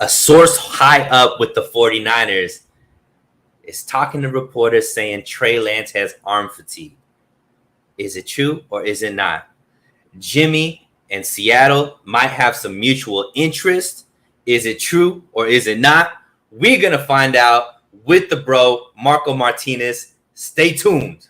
A source high up with the 49ers is talking to reporters saying Trey Lance has arm fatigue. Is it true or is it not? Jimmy and Seattle might have some mutual interest. Is it true or is it not? We're going to find out with the bro, Marco Martinez. Stay tuned.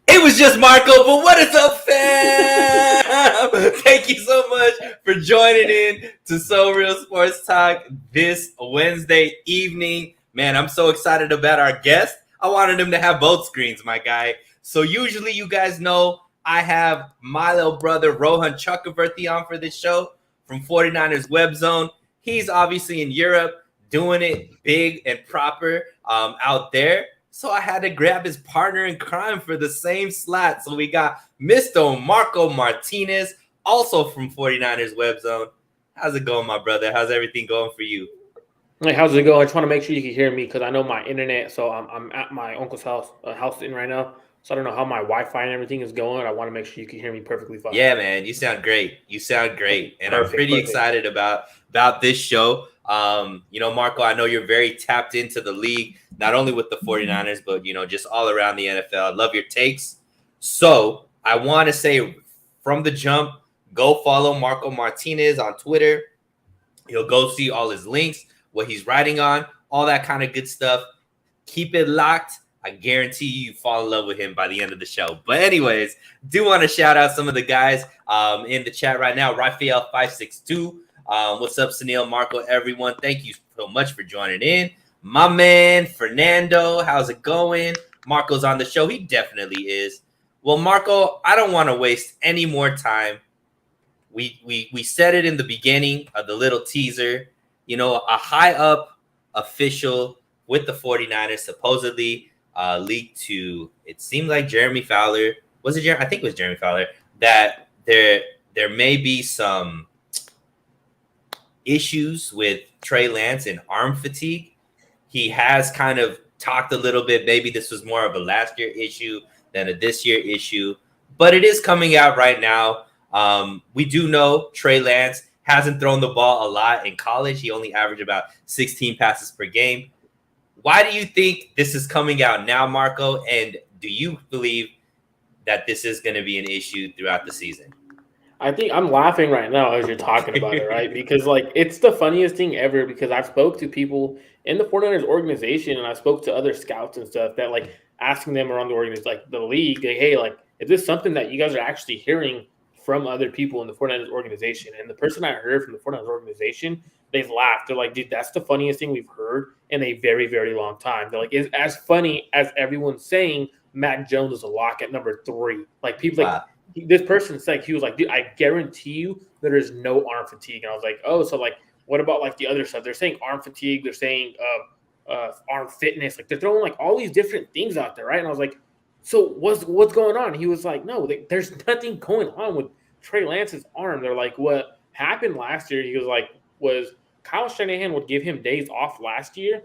It was just Marco, but what is up, fam? Thank you so much for joining in to So Real Sports Talk this Wednesday evening. Man, I'm so excited about our guest. I wanted him to have both screens, my guy. So usually you guys know I have my little brother, Rohan Chakravarti, on for this show from 49ers Web Zone. He's obviously in Europe doing it big and proper out there. So I had to grab his partner in crime for the same slot. So we got Mr. Marco Martinez, also from 49ers Web Zone. How's it going, my brother? How's everything going for you? Hey, how's it going? I just want to make sure you can hear me because I know my internet. So I'm at my uncle's house in right now. So I don't know how my Wi-Fi and everything is going. I want to make sure you can hear me perfectly fine. Yeah, man, you sound great. And I'm pretty excited about this show. Marco, I know you're very tapped into the league, not only with the 49ers, but, just all around the NFL. I love your takes. So I want to say from the jump, go follow Marco Martinez on Twitter. You'll go see all his links, what he's writing on, all that kind of good stuff. Keep it locked. I guarantee you fall in love with him by the end of the show. But anyways, do want to shout out some of the guys in the chat right now. Raphael562. What's up, Sunil, Marco, everyone? Thank you so much for joining in. My man, Fernando, how's it going? Marco's on the show. He definitely is. Well, Marco, I don't want to waste any more time. We said it in the beginning of the little teaser. A high up official with the 49ers supposedly leaked to, it seemed like Jeremy Fowler. Was it Jeremy? I think it was Jeremy Fowler. That there may be some issues with Trey Lance and arm fatigue. He has kind of talked a little bit. Maybe this was more of a last year issue than a this year issue. But it is coming out right now. We do know Trey Lance hasn't thrown the ball a lot in college. He only averaged about 16 passes per game. Why do you think this is coming out now, Marco? And do you believe that this is going to be an issue throughout the season? I think I'm laughing right now as you're talking about it, right? Because, it's the funniest thing ever because I've spoke to people in the 49ers organization and I spoke to other scouts and stuff that, asking them around the organization, the league, hey, is this something that you guys are actually hearing from other people in the 49ers organization? And the person I heard from the 49ers organization, they've laughed. They're like, dude, that's the funniest thing we've heard in a very, very long time. They're like, it's as funny as everyone's saying Mac Jones is a lock at number 3. People wow. This person said, he was like, dude, I guarantee you there is no arm fatigue. And I was like, oh, so what about the other stuff? They're saying arm fatigue. They're saying arm fitness. They're throwing all these different things out there, right? And I was like, so what's going on? And he was like, no, there's nothing going on with Trey Lance's arm. They're like, what happened last year? He was was Kyle Shanahan would give him days off last year.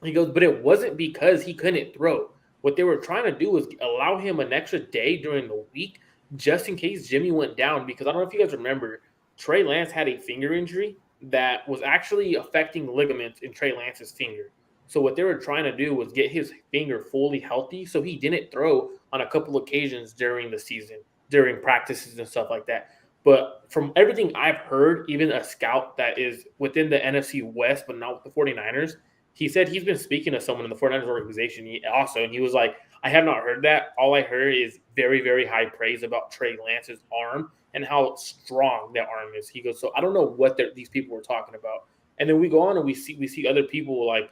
He goes, but it wasn't because he couldn't throw. What they were trying to do was allow him an extra day during the week just in case Jimmy went down. Because I don't know if you guys remember, Trey Lance had a finger injury that was actually affecting ligaments in Trey Lance's finger. So what they were trying to do was get his finger fully healthy so he didn't throw on a couple occasions during the season, during practices and stuff like that. But from everything I've heard, even a scout that is within the NFC West, but not with the 49ers, he said he's been speaking to someone in the 49ers organization and he was like, I have not heard that. All I heard is very, very high praise about Trey Lance's arm and how strong that arm is. He goes, so I don't know what these people were talking about. And then we go on and we see other people like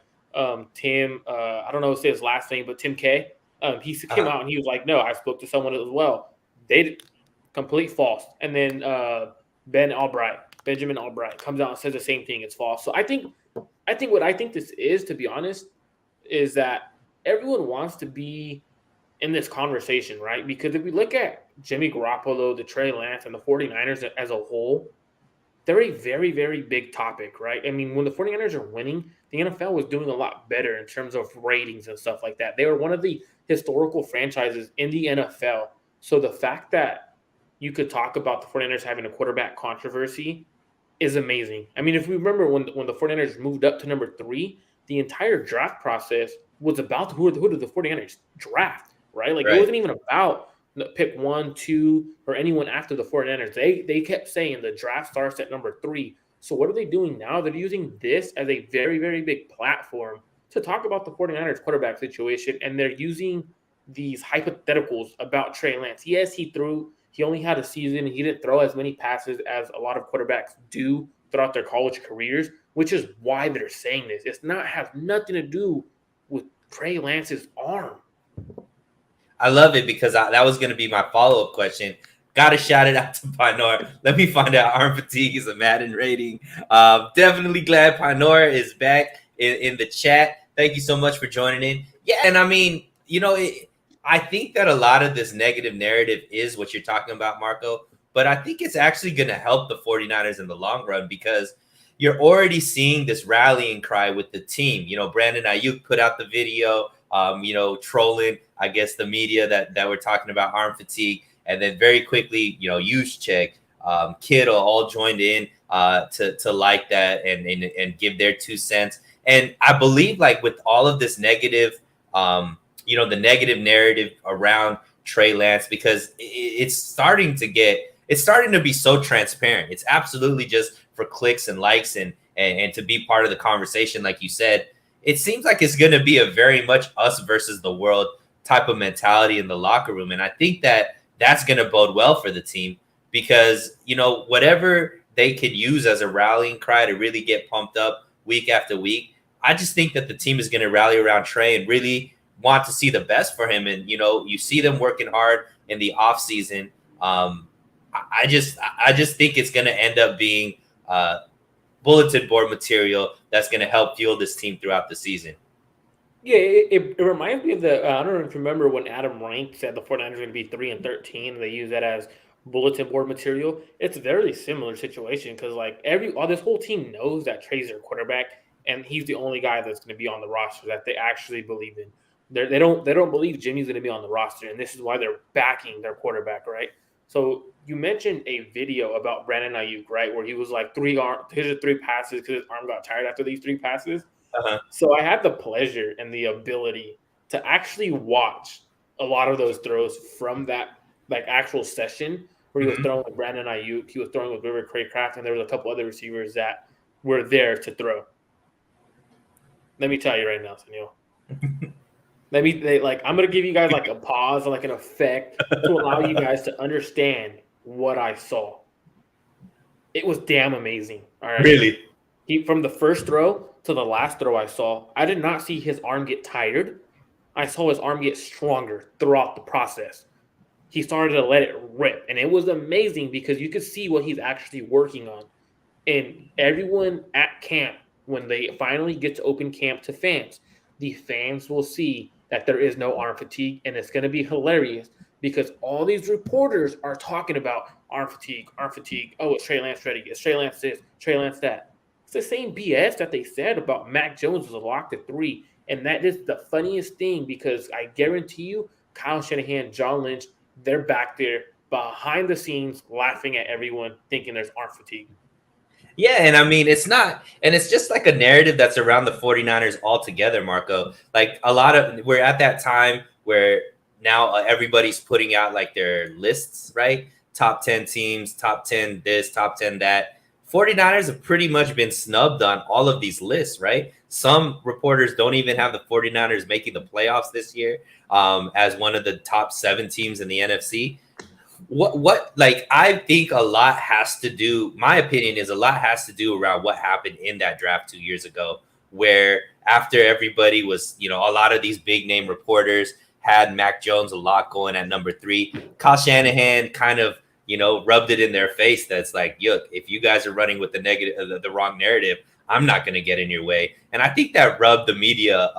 Tim, I don't know what his last name, but Tim K. He came out and he was like, no, I spoke to someone as well. They complete false. And then Benjamin Albright comes out and says the same thing. It's false. So I think what I think this is, to be honest, is that everyone wants to be in this conversation, right? Because if we look at Jimmy Garoppolo, the Trey Lance, and the 49ers as a whole, they're a very, very big topic, right? I mean, when the 49ers are winning, the NFL was doing a lot better in terms of ratings and stuff like that. They were one of the historical franchises in the NFL. So the fact that you could talk about the 49ers having a quarterback controversy is amazing. I mean, if we remember when the 49ers moved up to number 3, the entire draft process was about who did the 49ers draft, right? Like, It wasn't even about pick 1, 2, or anyone after the 49ers. They kept saying the draft starts at number 3. So what are they doing now? They're using this as a very, very big platform to talk about the 49ers quarterback situation, and they're using these hypotheticals about Trey Lance. Yes, he only had a season. He didn't throw as many passes as a lot of quarterbacks do throughout their college careers, which is why they're saying this. Has nothing to do with Trey Lance's arm. I love it because that was going to be my follow-up question. Got to shout it out to Pinor. Let me find out arm fatigue is a Madden rating. Definitely glad Pinor is back in the chat. Thank you so much for joining in. Yeah, and I mean, I think that a lot of this negative narrative is what you're talking about, Marco. But I think it's actually going to help the 49ers in the long run because you're already seeing this rallying cry with the team. Brandon Ayuk put out the video, trolling, I guess, the media that we're talking about arm fatigue. And then very quickly, Juszczyk, Kittle all joined in to like that and give their 2 cents. And I believe like with all of this negative, the negative narrative around Trey Lance, because it's starting to be so transparent. It's absolutely just for clicks and likes and to be part of the conversation. Like you said, it seems like it's going to be a very much us versus the world type of mentality in the locker room. And I think that's going to bode well for the team because, whatever they could use as a rallying cry to really get pumped up week after week, I just think that the team is going to rally around Trey and really want to see the best for him. And, you see them working hard in the offseason. I just think it's going to end up being bulletin board material that's going to help fuel this team throughout the season. Yeah, it reminds me of I don't know if you remember when Adam Rank said the 49ers are going to be 3-13, and they use that as bulletin board material. It's a very similar situation because this whole team knows that Trey's their quarterback, and he's the only guy that's going to be on the roster that they actually believe in. They don't believe Jimmy's going to be on the roster, and this is why they're backing their quarterback, right? So you mentioned a video about Brandon Ayuk, right, where he was like here's the 3 passes because his arm got tired after these 3 passes. Uh-huh. So I had the pleasure and the ability to actually watch a lot of those throws from that actual session where he was throwing with Brandon Ayuk, he was throwing with River Craycraft, and there was a couple other receivers that were there to throw. Let me tell you right now, Senor. I'm gonna give you guys a pause and an effect to allow you guys to understand what I saw. It was damn amazing. All right. Really? From the first throw to the last throw I did not see his arm get tired. I saw his arm get stronger throughout the process. He started to let it rip, and it was amazing because you could see what he's actually working on. And everyone at camp, when they finally get to open camp to fans, the fans will see that there is no arm fatigue, and it's going to be hilarious because all these reporters are talking about arm fatigue. Oh, it's Trey Lance ready. It's Trey Lance this, Trey Lance that. It's the same BS that they said about Mac Jones was locked at 3. And that is the funniest thing because I guarantee you, Kyle Shanahan, John Lynch, they're back there behind the scenes laughing at everyone thinking there's arm fatigue. Yeah, and I mean, it's not, and it's just like a narrative that's around the 49ers altogether, Marco. Like we're at that time where now everybody's putting out their lists, right? top 10 teams, top 10 this, top 10 that. 49ers have pretty much been snubbed on all of these lists, right? Some reporters don't even have the 49ers making the playoffs this year as one of the top 7 teams in the NFC. I think a lot has to do, my opinion is a lot has to do around what happened in that draft 2 years ago, where after everybody was, a lot of these big name reporters had Mac Jones a lot going at number 3. Kyle Shanahan kind of, rubbed it in their face. That's like, look, if you guys are running with the wrong narrative, I'm not going to get in your way. And I think that rubbed the media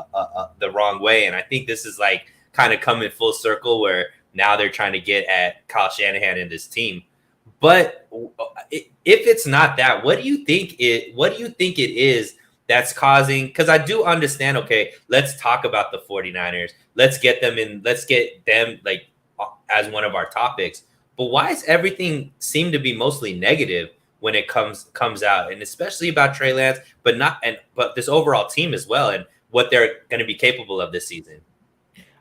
the wrong way. And I think this is like kind of coming full circle where now they're trying to get at Kyle Shanahan and this team. But if it's not that, what do you think it is that's causing? Because I do understand, okay, let's talk about the 49ers. Let's get them like as one of our topics. But why does everything seem to be mostly negative when it comes out, and especially about Trey Lance, but this overall team as well, and what they're going to be capable of this season?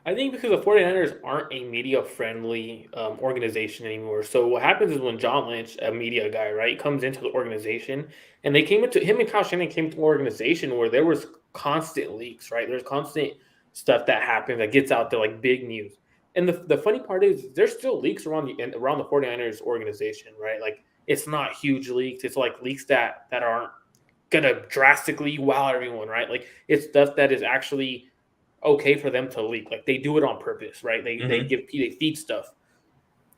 I think because the 49ers aren't a media-friendly organization anymore. So what happens is when John Lynch, a media guy, right, comes into the organization, and him and Kyle Shanahan came to an organization where there was constant leaks, right? There's constant stuff that happens that gets out there, like big news. And the funny part is there's still leaks around the 49ers organization, right? Like it's not huge leaks. It's like leaks that aren't gonna drastically wow everyone, right? Like it's stuff that is actually okay for them to leak. Like they do it on purpose, right? They feed stuff.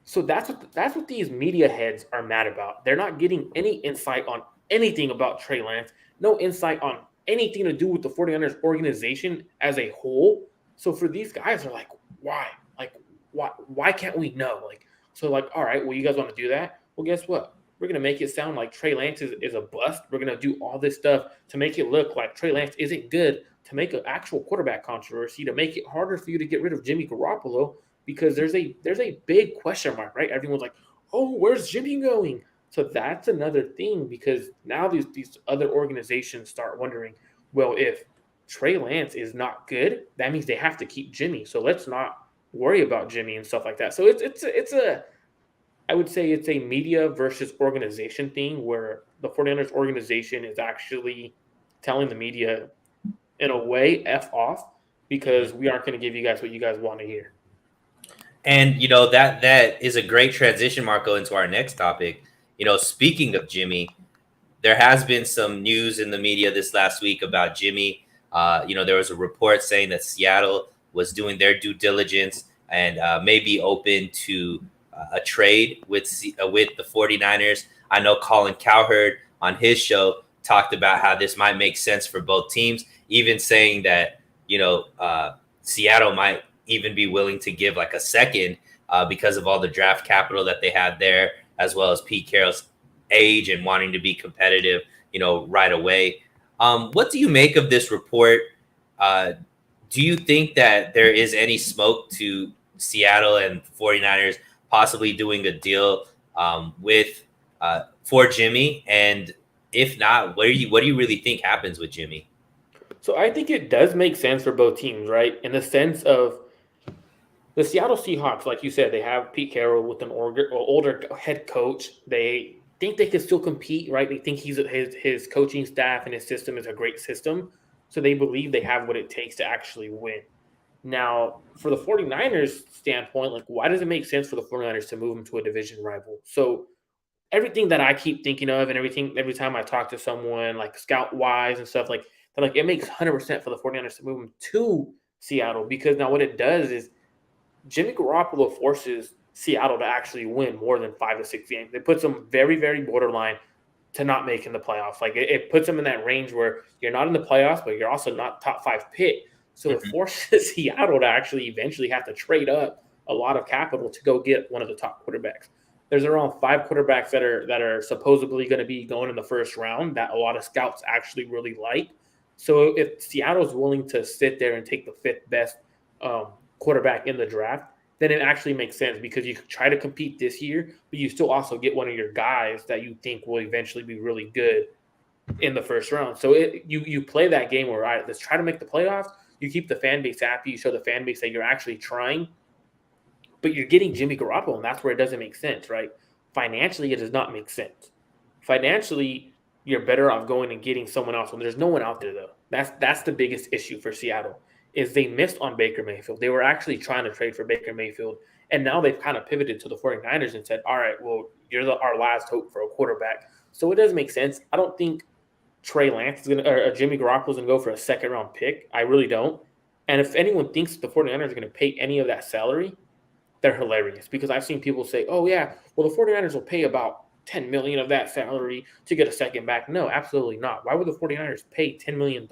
So that's what these media heads are mad about. They're not getting any insight on anything about Trey Lance, no insight on anything to do with the 49ers organization as a whole. So for these guys, they're like, why? Like, why can't we know? Like, so like, all right, well, you guys want to do that? Well, guess what? We're going to make it sound like Trey Lance is a bust. We're going to do all this stuff to make it look like Trey Lance isn't good, to make an actual quarterback controversy, to make it harder for you to get rid of Jimmy Garoppolo, because there's a big question mark, right? Everyone's like, oh, where's Jimmy going? So that's another thing, because now these other organizations start wondering, well, if Trey Lance is not good, that means they have to keep Jimmy. So let's not worry about Jimmy and stuff like that. So I would say it's a media versus organization thing, where the 49ers organization is actually telling the media, in a way, F off, because we aren't going to give you guys what you guys want to hear. And, that is a great transition, Marco, into our next topic. Speaking of Jimmy, there has been some news in the media this last week about Jimmy. There was a report saying that Seattle was doing their due diligence and may be open to a trade with the 49ers. I know Colin Cowherd on his show talked about how this might make sense for both teams, even saying that, Seattle might even be willing to give like a second because of all the draft capital that they had there, as well as Pete Carroll's age and wanting to be competitive, right away. What do you make of this report? Do you think that there is any smoke to Seattle and 49ers possibly doing a deal for Jimmy? And if not, what do you really think happens with Jimmy? So I think it does make sense for both teams, right? In the sense of the Seattle Seahawks, like you said, they have Pete Carroll with an older head coach. They think they can still compete, right? They think his coaching staff and his system is a great system. So they believe they have what it takes to actually win. Now, for the 49ers standpoint, like, why does it make sense for the 49ers to move them to a division rival? So everything that I keep thinking of, and every time I talk to someone, like scout-wise and stuff, like, they're like, it makes 100% for the 49ers to move them to Seattle, because now what it does is Jimmy Garoppolo forces Seattle to actually win more than 5 to 6 games. It puts them very, very borderline to not making the playoffs. Like it puts them in that range where you're not in the playoffs, but you're also not top 5 pick. So it forces Seattle to actually eventually have to trade up a lot of capital to go get one of the top quarterbacks. There's around 5 quarterbacks that are supposedly going to be going in the first round that a lot of scouts actually really like. So if Seattle's willing to sit there and take the 5th best quarterback in the draft, then it actually makes sense, because you try to compete this year, but you still also get one of your guys that you think will eventually be really good in the first round. So you play that game where, all right, let's try to make the playoffs. You keep the fan base happy. You show the fan base that you're actually trying, but you're getting Jimmy Garoppolo, and that's where it doesn't make sense, right? financially, it does not make sense. Financially, you're better off going and getting someone else. When there's no one out there, though, that's the biggest issue for Seattle is they missed on Baker Mayfield. They were actually trying to trade for Baker Mayfield, and now they've kind of pivoted to the 49ers and said, all right, well, you're our last hope for a quarterback. So it does make sense. I don't think Trey Lance is going to, or Jimmy Garoppolo is going to go for a second round pick. I really don't. And if anyone thinks the 49ers are going to pay any of that salary, they're hilarious because I've seen people say, oh, yeah, well, the 49ers will pay about $10 million of that salary to get a second back. No, absolutely not. Why would the 49ers pay $10 million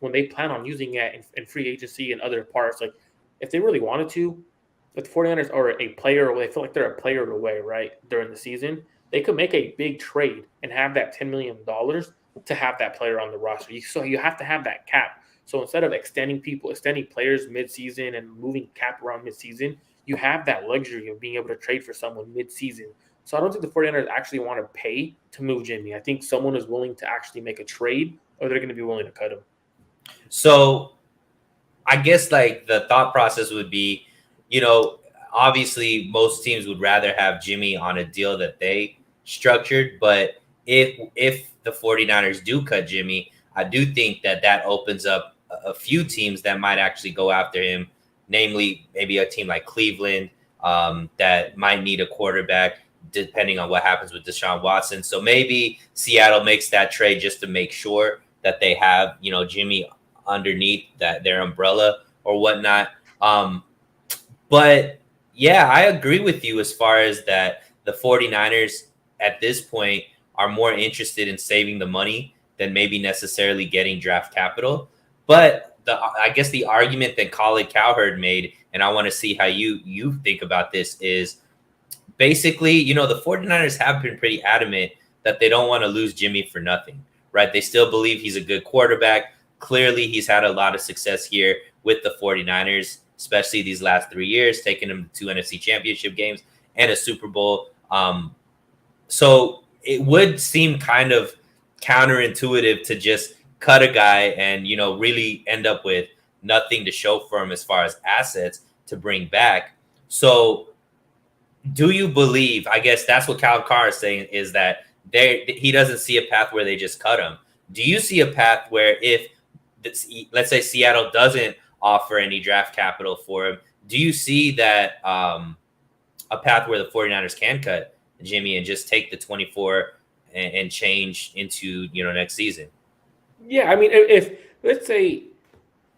when they plan on using it in free agency and other parts? Like, if they really wanted to, if the 49ers are a player away, they feel like they're a player away, right, during the season, they could make a big trade and have that $10 million to have that player on the roster. So you have to have that cap. So instead of extending players mid-season and moving cap around mid-season, you have that luxury of being able to trade for someone mid-season. So I don't think the 49ers actually want to pay to move Jimmy. I think someone is willing to actually make a trade or they're going to be willing to cut him. So I guess like the thought process would be, obviously most teams would rather have Jimmy on a deal that they structured. But if the 49ers do cut Jimmy, I do think that opens up a few teams that might actually go after him, namely maybe a team like Cleveland that might need a quarterback depending on what happens with Deshaun Watson. So maybe Seattle makes that trade just to make sure that they have, Jimmy underneath their umbrella or whatnot. But yeah, I agree with you as far as that the 49ers at this point are more interested in saving the money than maybe necessarily getting draft capital. But I guess the argument that Colin Cowherd made, and I want to see how you think about this, is basically, the 49ers have been pretty adamant that they don't want to lose Jimmy for nothing, right? They still believe he's a good quarterback. Clearly, he's had a lot of success here with the 49ers, especially these last 3 years, taking them to 2 NFC championship games and a Super Bowl. So it would seem kind of counterintuitive to just cut a guy and, really end up with nothing to show for him as far as assets to bring back. So do you believe, I guess that's what Cal Carr is saying, is that he doesn't see a path where they just cut him. Do you see a path where if, let's say, Seattle doesn't offer any draft capital for him, do you see that a path where the 49ers can cut Jimmy and just take the 24 and change into, next season? Yeah, I mean, if let's say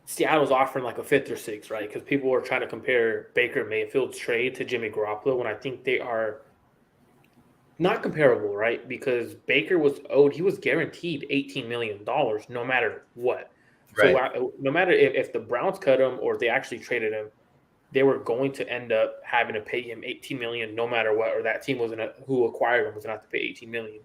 Seattle's offering like a 5th or 6th, right? Because people are trying to compare Baker Mayfield's trade to Jimmy Garoppolo when I think they are not comparable, right? Because Baker he was guaranteed $18 million no matter what. Right. So no matter if the Browns cut him or they actually traded him, they were going to end up having to pay him $18 million no matter what, or that team who acquired him was going to have to pay $18 million.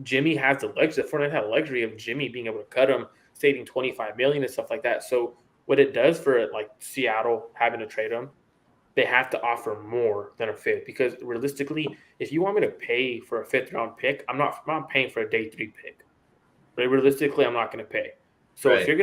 Jimmy has the luxury. The 49ers had the luxury of Jimmy being able to cut him, saving $25 million and stuff like that. So what it does for like Seattle having to trade him, they have to offer more than a 5th, because realistically, if you want me to pay for a 5th round pick, I'm not paying for a day 3 pick. But realistically, I'm not going to pay. So Right. if you're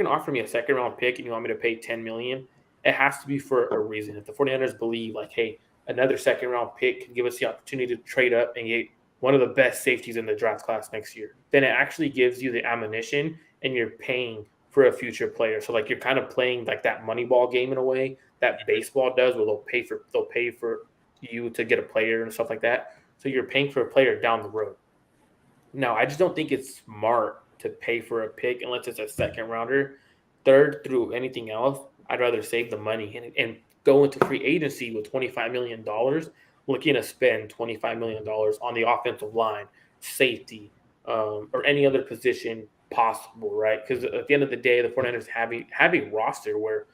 gonna offer me a 2nd round pick and you want me to pay $10 million, it has to be for a reason. If the 49ers believe like, hey, another 2nd round pick can give us the opportunity to trade up and get one of the best safeties in the draft class next year, then it actually gives you the ammunition and you're paying for a future player. So like you're kind of playing like that Moneyball game in a way that baseball does, where they'll pay for you to get a player and stuff like that. So you're paying for a player down the road. Now, I just don't think it's smart to pay for a pick unless it's a 2nd rounder. 3rd, through anything else, I'd rather save the money and go into free agency with $25 million, looking to spend $25 million on the offensive line, safety, or any other position possible, right? Because at the end of the day, the 49ers have a roster where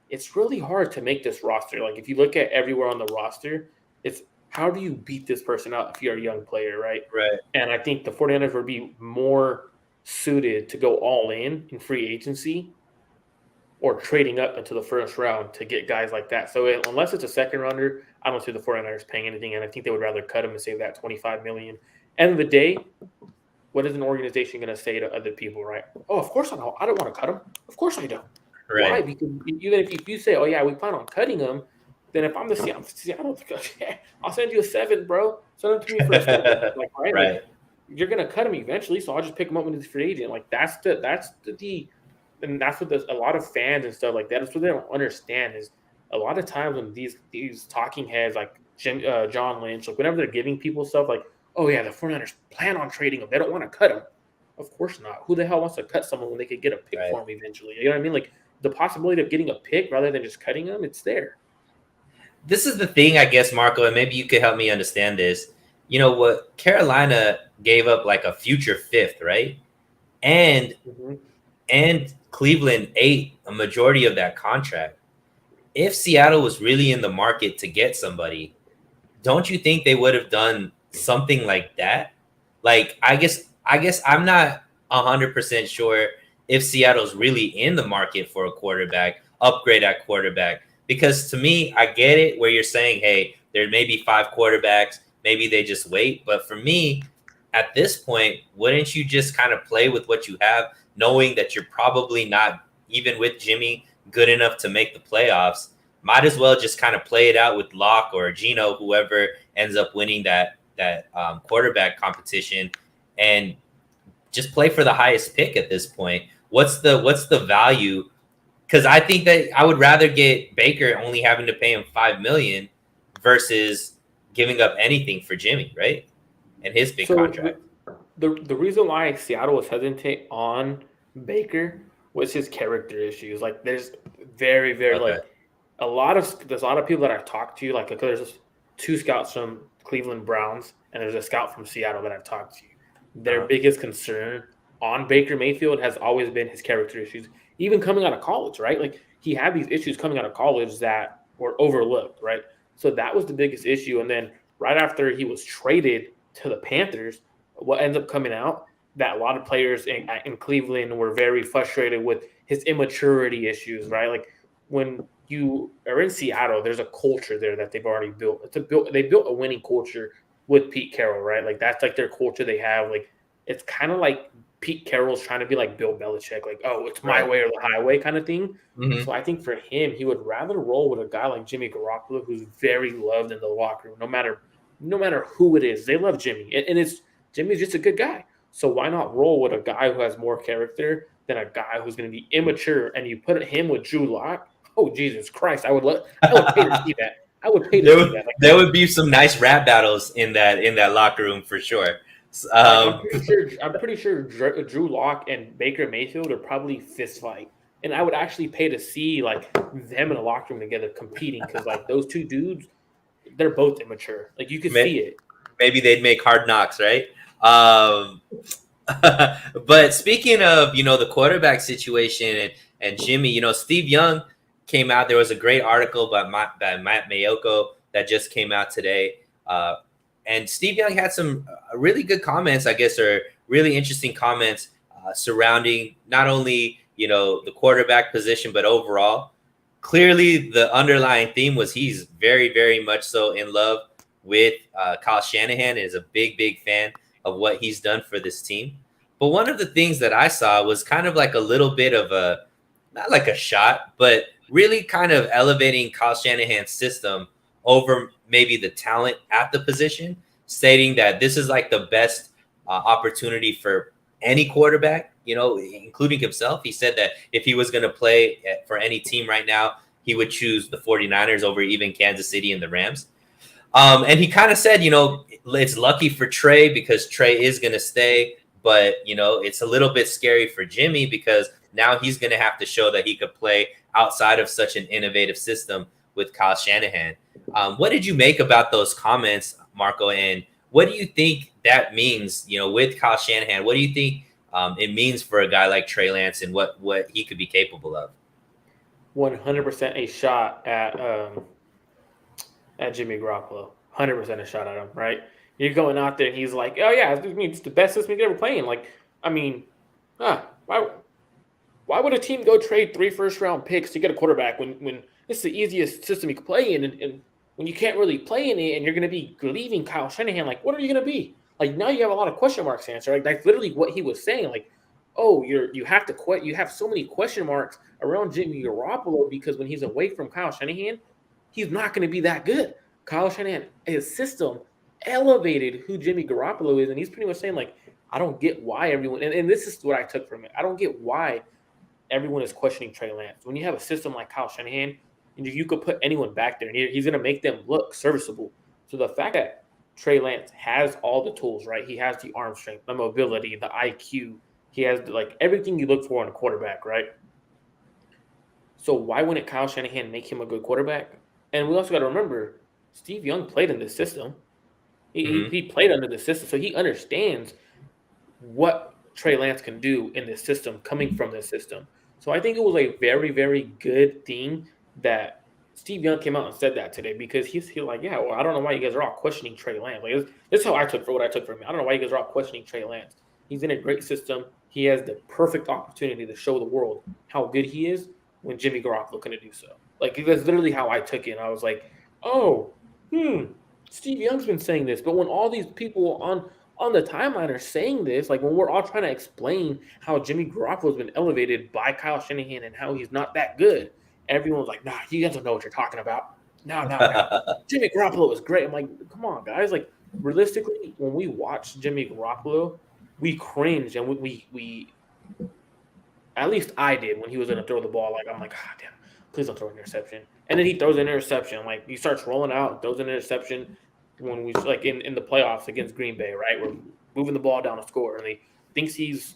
it's really hard to make this roster. Like if you look at everywhere on the roster, it's how do you beat this person out if you're a young player, right? Right. And I think the 49ers would be more suited to go all in free agency or trading up into the 1st round to get guys like that. So unless it's a 2nd rounder, I don't see the 49ers paying anything, and I think they would rather cut him and save that $25 million. End of the day, what is an organization going to say to other people, right? Oh, of course I don't. I don't want to cut him. Of course I don't. Right. Why? Because even if you say, oh, yeah, we plan on cutting him, then if I'm the Seattle, I'll send you a 7, bro. Send him to me for a 7. Like, right? Right. Like, you're gonna cut him eventually, so I'll just pick him up when he's a free agent. Like that's the and that's what a lot of fans and stuff like that. That's what they don't understand is a lot of times when these talking heads like John Lynch, like whenever they're giving people stuff like, oh yeah, the 49ers plan on trading him, they don't want to cut him. Of course not. Who the hell wants to cut someone when they could get a pick for him eventually? You know what I mean? Like the possibility of getting a pick rather than just cutting him, it's there. This is the thing, I guess, Marco, and maybe you could help me understand this. You know what? Carolina gave up like a future 5th, right? And Cleveland ate a majority of that contract. If Seattle was really in the market to get somebody, don't you think they would have done something like that? Like, I guess I'm not 100% sure if Seattle's really in the market for a quarterback, upgrade at quarterback. Because to me, I get it where you're saying, hey, there may be 5 quarterbacks, maybe they just wait. But for me, at this point, wouldn't you just kind of play with what you have, knowing that you're probably not, even with Jimmy, good enough to make the playoffs? Might as well just kind of play it out with Locke or Geno, whoever ends up winning that quarterback competition, and just play for the highest pick at this point. What's the value? Because I think that I would rather get Baker only having to pay him $5 million versus giving up anything for Jimmy, right? And his big contract. The reason why Seattle was hesitant on Baker was his character issues. Like there's very like there's a lot of people that I've talked to, like there's 2 scouts from Cleveland Browns and there's a scout from Seattle that I've talked to. Their biggest concern on Baker Mayfield has always been his character issues, even coming out of college, right? Like he had these issues coming out of college that were overlooked, right? So that was the biggest issue. And then right after he was traded to the Panthers, what ends up coming out that a lot of players in Cleveland were very frustrated with his immaturity issues, right? Like when you are in Seattle, there's a culture there that they've already built. They built a winning culture with Pete Carroll, right? Like that's like their culture they have. Like it's kind of like Pete Carroll's trying to be like Bill Belichick, like, oh, it's my way or the highway kind of thing. So I think for him, he would rather roll with a guy like Jimmy Garoppolo, who's very loved in the locker room, no matter who it is. They love Jimmy, and Jimmy's just a good guy. So why not roll with a guy who has more character than a guy who's going to be immature? And you put him with Drew Lock. Oh Jesus Christ! I would pay to see that. I would pay to see that. Like, there would be some nice rap battles in that locker room for sure. I'm pretty sure Drew Lock and Baker Mayfield are probably fist fight, and I would actually pay to see like them in a locker room together competing because like those 2 dudes, they're both immature. Like you could see it. Maybe they'd make Hard Knocks, right? But speaking of the quarterback situation and Jimmy, Steve Young came out. There was a great article by Matt Mayoko that just came out today. And Steve Young had some really good comments, I guess, or really interesting comments surrounding not only, the quarterback position, but overall. Clearly, the underlying theme was he's very, very much so in love with Kyle Shanahan and is a big, big fan of what he's done for this team. But one of the things that I saw was kind of like a little bit of not like a shot, but really kind of elevating Kyle Shanahan's system over maybe the talent at the position, stating that this is like the best opportunity for any quarterback, including himself. He said that if he was going to play for any team right now, he would choose the 49ers over even Kansas City and the Rams. And he kind of said, it's lucky for Trey because Trey is going to stay, but, it's a little bit scary for Jimmy because now he's going to have to show that he could play outside of such an innovative system with Kyle Shanahan. What did you make about those comments, Marco? And what do you think that means, with Kyle Shanahan? What do you think it means for a guy like Trey Lance and what he could be capable of? 100% a shot at Jimmy Garoppolo. 100% a shot at him, right? You're going out there and he's like, oh, yeah, it's the best system you could ever play in. Like, I mean, why would a team go trade 3 first-round picks to get a quarterback when it's the easiest system you can play in? And when you can't really play in it and you're going to be leaving Kyle Shanahan, like, what are you going to be? Like, now you have a lot of question marks to answer. Like, that's literally what he was saying. Like, oh, you have so many question marks around Jimmy Garoppolo because when he's away from Kyle Shanahan, he's not going to be that good. Kyle Shanahan, his system elevated who Jimmy Garoppolo is, and he's pretty much saying, like, I don't get why everyone, and this is what I took from it. I don't get why everyone is questioning Trey Lance. When you have a system like Kyle Shanahan, you could put anyone back there, and he's going to make them look serviceable. So the fact that Trey Lance has all the tools, right? He has the arm strength, the mobility, the IQ. He has like everything you look for in a quarterback, right? So why wouldn't Kyle Shanahan make him a good quarterback? And we also got to remember, Steve Young played in this system. He played under the system, so he understands what Trey Lance can do in this system, coming from this system. So I think it was a very, very good thing that Steve Young came out and said that today, because he's like, yeah, well, I don't know why you guys are all questioning Trey Lance. Like this is how I took for what I took from him. I don't know why you guys are all questioning Trey Lance. He's in a great system. He has the perfect opportunity to show the world how good he is when Jimmy Garoppolo couldn't do so. Like that's literally how I took it. And I was like, oh, Steve Young's been saying this, but when all these people on the timeline are saying this, like when we're all trying to explain how Jimmy Garoppolo's been elevated by Kyle Shanahan and how he's not that good, everyone's like, nah, you guys don't know what you're talking about. No. Jimmy Garoppolo is great. I'm like, come on, guys. Like, realistically, when we watch Jimmy Garoppolo, we cringe, and we at least I did when he was going to throw the ball. Like, I'm like, ah, damn, please don't throw an interception. And then he throws an interception. Like, he starts rolling out, throws an interception when we, like, in the playoffs against Green Bay, right? We're moving the ball down to score, and he thinks he's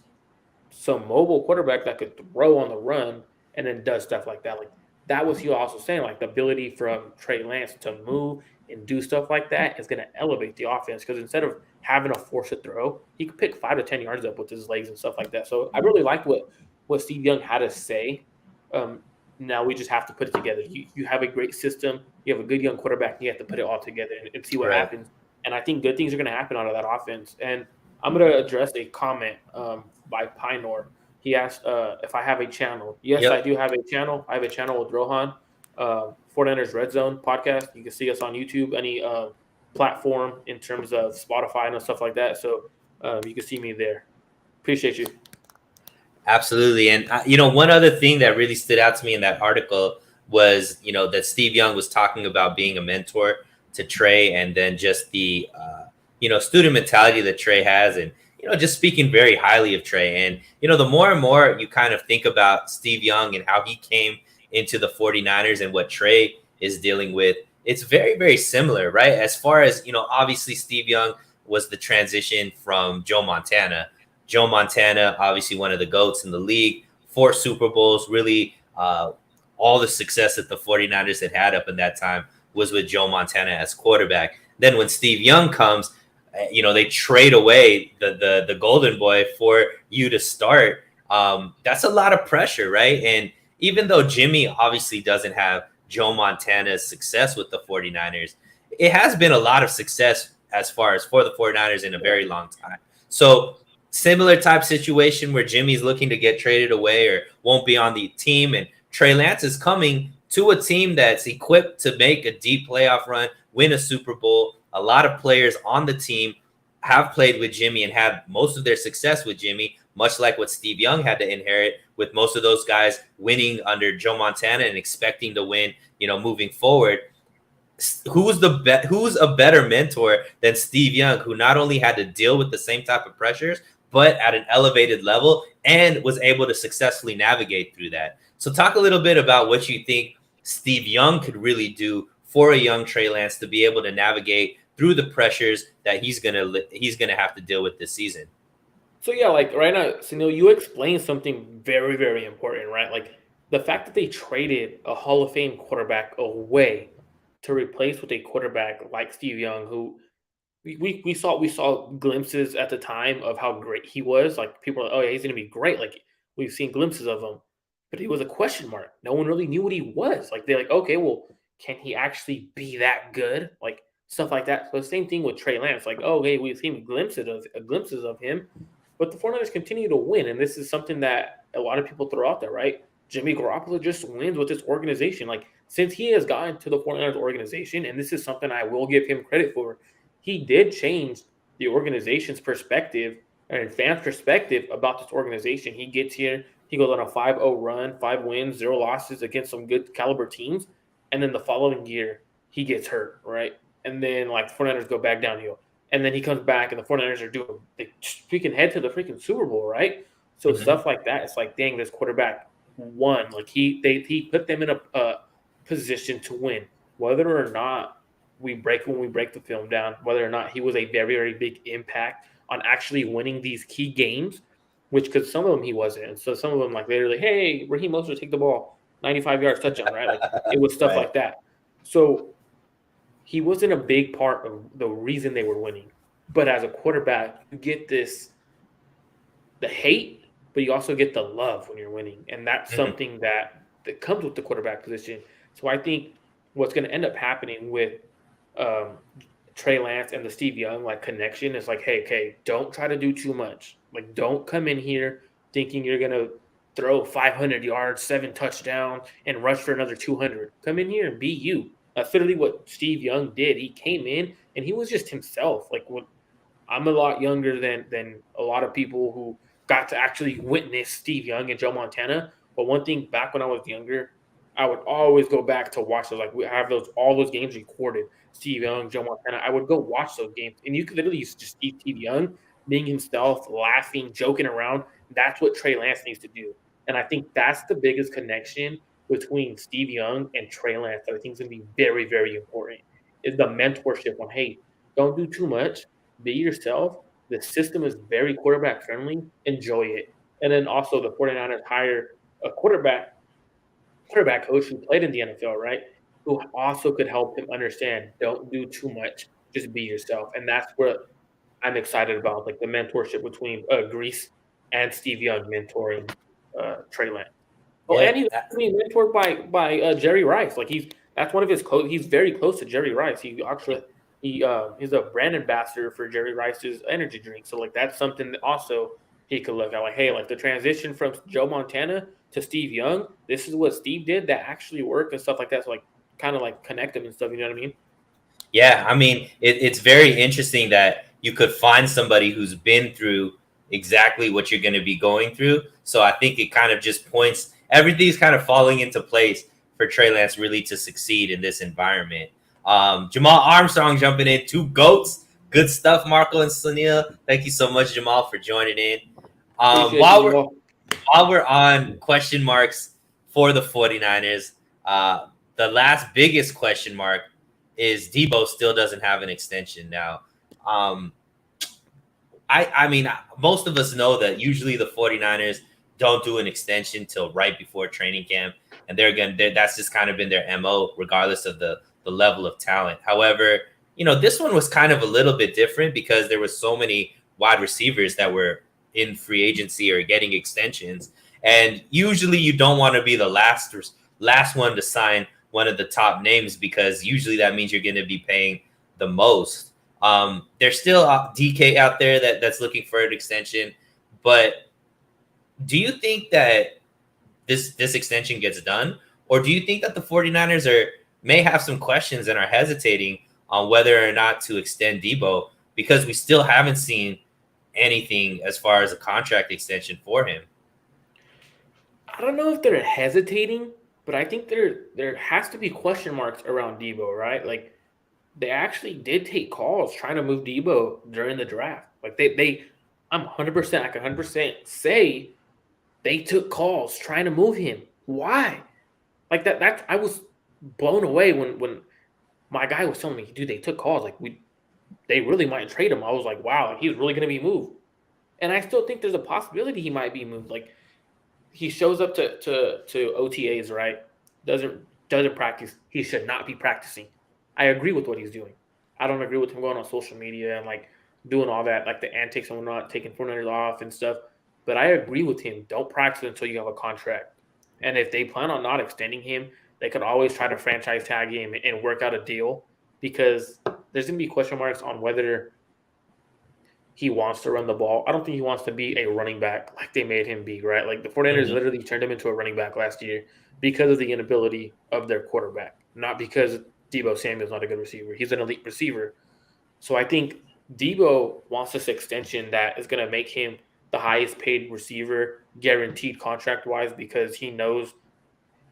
some mobile quarterback that could throw on the run and then does stuff like that. Like, that was he also saying, like, the ability from Trey Lance to move and do stuff like that is going to elevate the offense, because instead of having to force a throw, he could pick 5 to 10 yards up with his legs and stuff like that. So I really liked what Steve Young had to say. Now we just have to put it together. You have a great system. You have a good young quarterback. You have to put it all together and see what happens. And I think good things are going to happen out of that offense. And I'm going to address a comment by Pinor. He asked if I have a channel. Yes, I do have a channel. I have a channel with Rohan, 49ers Red Zone podcast. You can see us on YouTube, any platform in terms of Spotify and stuff like that. So you can see me there. Appreciate you. Absolutely. And, one other thing that really stood out to me in that article was, that Steve Young was talking about being a mentor to Trey, and then just the, student mentality that Trey has, and, just speaking very highly of Trey. And, the more and more you kind of think about Steve Young and how he came into the 49ers and what Trey is dealing with, it's very, very similar, right? As far as, obviously Steve Young was the transition from Joe Montana. Joe Montana, obviously one of the GOATs in the league, 4 Super Bowls, really all the success that the 49ers had up in that time was with Joe Montana as quarterback. Then when Steve Young comes, they trade away the golden boy for you to start. That's a lot of pressure, right? And even though Jimmy obviously doesn't have Joe Montana's success with the 49ers, it has been a lot of success as far as for the 49ers in a very long time. So similar type situation where Jimmy's looking to get traded away or won't be on the team, and Trey Lance is coming to a team that's equipped to make a deep playoff run, win a Super Bowl. A lot of players on the team have played with Jimmy and had most of their success with Jimmy, much like what Steve Young had to inherit, with most of those guys winning under Joe Montana and expecting to win, moving forward. Who's a better mentor than Steve Young, who not only had to deal with the same type of pressures, but at an elevated level, and was able to successfully navigate through that. So talk a little bit about what you think Steve Young could really do for a young Trey Lance to be able to navigate through the pressures that he's gonna have to deal with this season. So yeah, like right now, Sunil, you explained something very, very important, right? Like the fact that they traded a Hall of Fame quarterback away to replace with a quarterback like Steve Young, who we saw glimpses at the time of how great he was. Like people are like, oh yeah, he's gonna be great. Like we've seen glimpses of him, but he was a question mark. No one really knew what he was. Like they're like, okay, well, can he actually be that good? Like stuff like that. So the same thing with Trey Lance. Like, oh hey, we've seen glimpses of him, but the 49ers continue to win, and this is something that a lot of people throw out there, right? Jimmy Garoppolo just wins with this organization. Like since he has gotten to the 49ers organization, and this is something I will give him credit for, he did change the organization's perspective and fans' perspective about this organization. He gets here, he goes on a 5-0 run, 5 wins, 0 losses against some good caliber teams. And then the following year, he gets hurt, right? And then like the 49ers go back downhill. And then he comes back and the 49ers are doing they freaking head to the freaking Super Bowl, right? So Mhm. stuff like that, it's like, dang, this quarterback won. Like he put them in a position to win, whether or not when we break the film down, whether or not he was a very, very big impact on actually winning these key games, which because some of them he wasn't. And so some of them, like literally, hey, Raheem Mostert, take the ball, 95 yards touchdown, right? Like it was stuff Right. like that. So he wasn't a big part of the reason they were winning. But as a quarterback, you get the hate, but you also get the love when you're winning. And that's Mhm. something that comes with the quarterback position. So I think what's going to end up happening with um, Trey Lance and the Steve Young like connection is like, hey, okay, don't try to do too much. Like, don't come in here thinking you're gonna throw 500 yards, 7 touchdowns, and rush for another 200. Come in here and be you. That's literally what Steve Young did. He came in and he was just himself. Like when I'm a lot younger than a lot of people who got to actually witness Steve Young and Joe Montana. But one thing back when I was younger, I would always go back to watch those. Like we have all those games recorded. Steve Young, Joe Montana. I would go watch those games, and you could literally just see Steve Young being himself, laughing, joking around. That's what Trey Lance needs to do, and I think that's the biggest connection between Steve Young and Trey Lance that I think is going to be very, very important. Is the mentorship on, hey, don't do too much, be yourself. The system is very quarterback friendly. Enjoy it. And then also the 49ers hire a quarterback coach who played in the NFL, right? Who also could help him understand don't do too much, just be yourself. And that's what I'm excited about, like the mentorship between Grease and Steve Young mentoring Trey Lance. Oh, Yeah. and he was being mentored by Jerry Rice. Like that's one of his close. He's very close to Jerry Rice. He's a brand ambassador for Jerry Rice's energy drink. So like that's something that also he could look at. Like, hey, like the transition from Joe Montana to Steve Young. This is what Steve did that actually worked and stuff like that. So like kind of like connect them and stuff. You know what I mean? Yeah, I mean, it's very interesting that you could find somebody who's been through exactly what you're going to be going through. So I think it kind of just points, everything's kind of falling into place for Trey Lance really to succeed in this environment. Jamal Armstrong jumping in, two GOATs. Good stuff, Marco and Sunil. Thank you so much, Jamal, for joining in. Um, Appreciate while you, we're Jamal. while we're on question marks for the 49ers, the last biggest question mark is Debo still doesn't have an extension now. Um, I mean, most of us know that usually the 49ers don't do an extension till right before training camp. And that's just kind of been their MO, regardless of the level of talent. However, this one was kind of a little bit different because there were so many wide receivers that were in free agency or getting extensions. And usually you don't want to be the last one to sign one of the top names because usually that means you're going to be paying the most. There's still DK out there that's looking for an extension, but do you think that this extension gets done, or do you think that the 49ers may have some questions and are hesitating on whether or not to extend Debo because we still haven't seen anything as far as a contract extension for him? I don't know if they're hesitating, but I think there has to be question marks around Debo, right? Like they actually did take calls trying to move Debo during the draft. Like I'm 100%, I can 100% say they took calls trying to move him. Why? Like that I was blown away when my guy was telling me, dude, they took calls. Like they really might trade him. I was like, wow, he's really gonna be moved. And I still think there's a possibility he might be moved. Like he shows up to OTAs, right? Doesn't practice. He should not be practicing. I agree with what he's doing. I don't agree with him going on social media and like doing all that, like the antics and whatnot, taking 400 off and stuff. But I agree with him. Don't practice until you have a contract. And if they plan on not extending him, they could always try to franchise tag him and work out a deal because there's going to be question marks on whether he wants to run the ball. I don't think he wants to be a running back like they made him be, right? Like the 49ers Mhm. literally turned him into a running back last year because of the inability of their quarterback, not because Debo Samuel's not a good receiver. He's an elite receiver. So I think Debo wants this extension that is going to make him the highest paid receiver guaranteed contract wise because he knows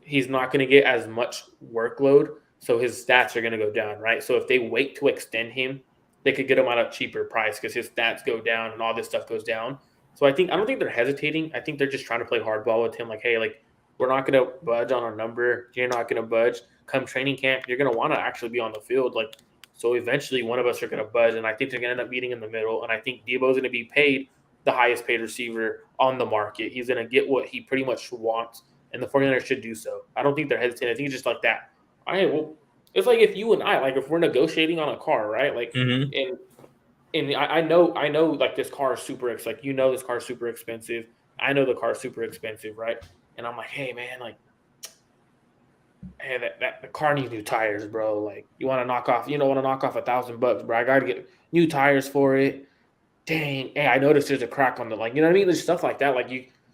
he's not going to get as much workload, so his stats are going to go down, right? So if they wait to extend him, they could get him at a cheaper price because his stats go down and all this stuff goes down. So I don't think they're hesitating. I think they're just trying to play hardball with him. Like, hey, like we're not going to budge on our number. You're not going to budge. Come training camp, you're going to want to actually be on the field. Like, so eventually one of us are going to budge, and I think they're going to end up meeting in the middle. And I think Debo's going to be paid the highest paid receiver on the market. He's going to get what he pretty much wants, and the 49ers should do so. I don't think they're hesitating. I think it's just like that. All right, well, it's like if you and I, like if we're negotiating on a car, right? Like, and I know, like this car is super, like, this car is super expensive. I know the car is super expensive, right? And I'm like, hey, man, like, hey, that the car needs new tires, bro. Like, you don't want to knock off $1,000, bro. I got to get new tires for it. Dang, hey, I noticed there's a crack on the, like, you know what I mean? There's stuff like that. Like,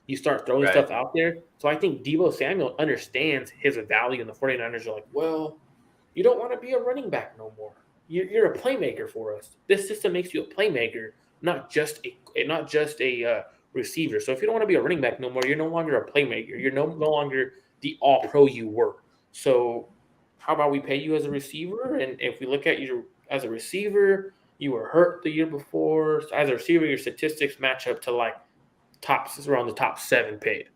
you start throwing stuff out there. So I think Deebo Samuel understands his value, and the 49ers are like, well, you don't want to be a running back no more. You're a playmaker for us. This system makes you a playmaker, not just a receiver. So if you don't want to be a running back no more, you're no longer a playmaker. You're no longer the all-pro you were. So how about we pay you as a receiver? And if we look at you as a receiver, you were hurt the year before. So as a receiver, your statistics match up to like around the top 7 paid.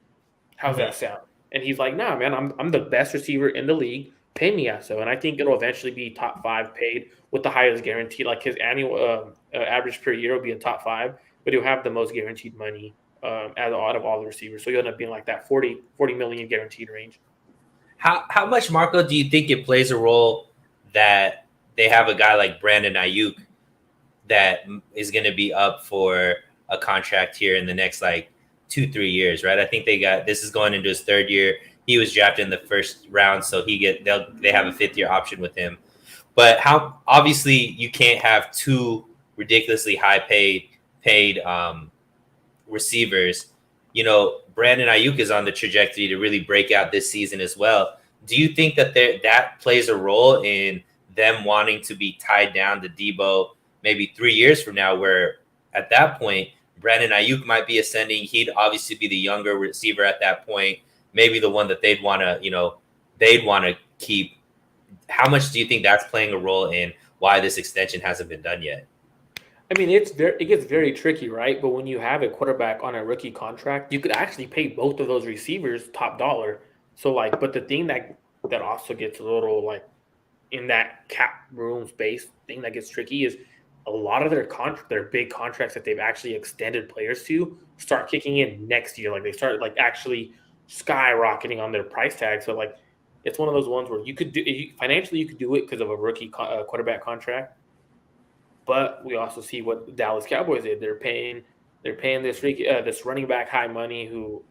How's that sound? And he's like, nah, man, I'm the best receiver in the league. Pay me as so. And I think it'll eventually be top 5 paid with the highest guarantee. Like his annual average per year will be in top 5, but he'll have the most guaranteed money out of all the receivers. So you'll end up being like that 40 million guaranteed range. How much, Marco, do you think it plays a role that they have a guy like Brandon Ayuk that is going to be up for a contract here in the next like 2-3 years, right? I think this is going into his 3rd year. He was drafted in the 1st round, so they have a 5th-year option with him. But how obviously you can't have 2 ridiculously high paid receivers. Brandon Ayuk is on the trajectory to really break out this season as well. Do you think that plays a role in them wanting to be tied down to Debo maybe 3 years from now, where at that point Brandon Ayuk might be ascending? He'd obviously be the younger receiver at that point, maybe the one that they'd want to keep. How much do you think that's playing a role in why this extension hasn't been done yet? I mean, it gets very tricky, right? But when you have a quarterback on a rookie contract, you could actually pay both of those receivers top dollar. So like, but the thing that also gets a little like in that cap room space thing that gets tricky is a lot of their big contracts that they've actually extended players to start kicking in next year. Like they start like actually skyrocketing on their price tag. So like, it's one of those ones where financially you could do it because of a rookie quarterback contract. But we also see what the Dallas Cowboys did. They're paying this running back high money who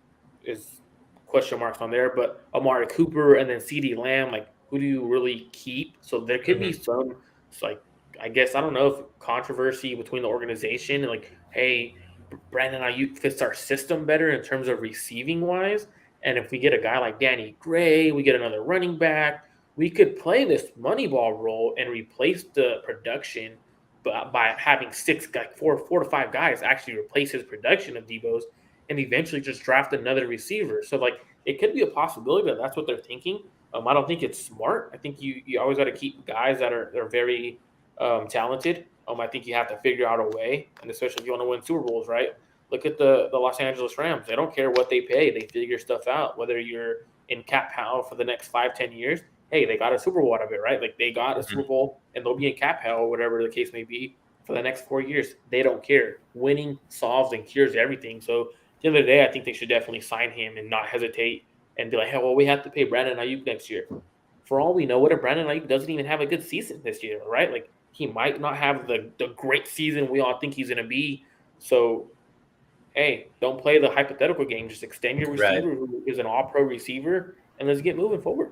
is question marks on there. But Amari Cooper and then CeeDee Lamb, like who do you really keep? So there could be some like I guess I don't know if controversy between the organization and like, hey, Brandon Ayuk fits our system better in terms of receiving wise. And if we get a guy like Danny Gray, we get another running back, we could play this Moneyball role and replace the production by having 4 to 5 guys actually replace his production of Debo's and eventually just draft another receiver. So like it could be a possibility that that's what they're thinking. I don't think it's smart. I think you always got to keep guys that are very talented. I think you have to figure out a way, and especially if you want to win Super Bowls, right? Look at the Los Angeles Rams. They don't care what they pay. They figure stuff out. Whether you're in cap hell for the next 5-10 years, hey, they got a Super Bowl out of it, right? Like they got a Super Bowl and they'll be in cap hell or whatever the case may be for the next 4 years. They don't care. Winning solves and cures everything. So at the end of the day, I think they should definitely sign him and not hesitate and be like, hey, well, we have to pay Brandon Ayuk next year. For all we know, what if Brandon Ayuk doesn't even have a good season this year, right? Like he might not have the great season we all think he's going to be. So, hey, don't play the hypothetical game. Just extend your receiver who is an all-pro receiver, and let's get moving forward.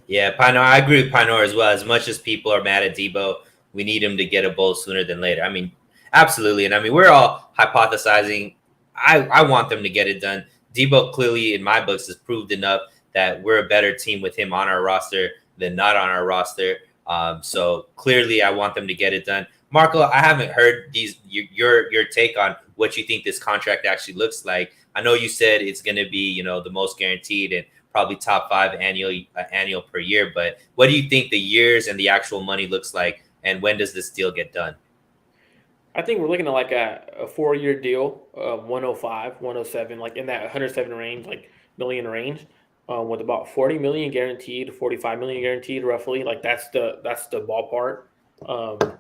Yeah, Pinor, I agree with Pinor as well. As much as people are mad at Debo, we need him to get a bowl sooner than later. I mean, absolutely. And I mean, we're all hypothesizing. I want them to get it done. Debo clearly, in my books, has proved enough that we're a better team with him on our roster than not on our roster. So clearly, I want them to get it done. Marco, I haven't heard your take on what you think this contract actually looks like. I know you said it's going to be, the most guaranteed and probably top 5 annual per year. But what do you think the years and the actual money looks like, and when does this deal get done? I think we're looking at like a 4-year deal, 105, 107, like in that 107 range, like million range, with about 40 million guaranteed, 45 million guaranteed, roughly. Like that's the ballpark. Um,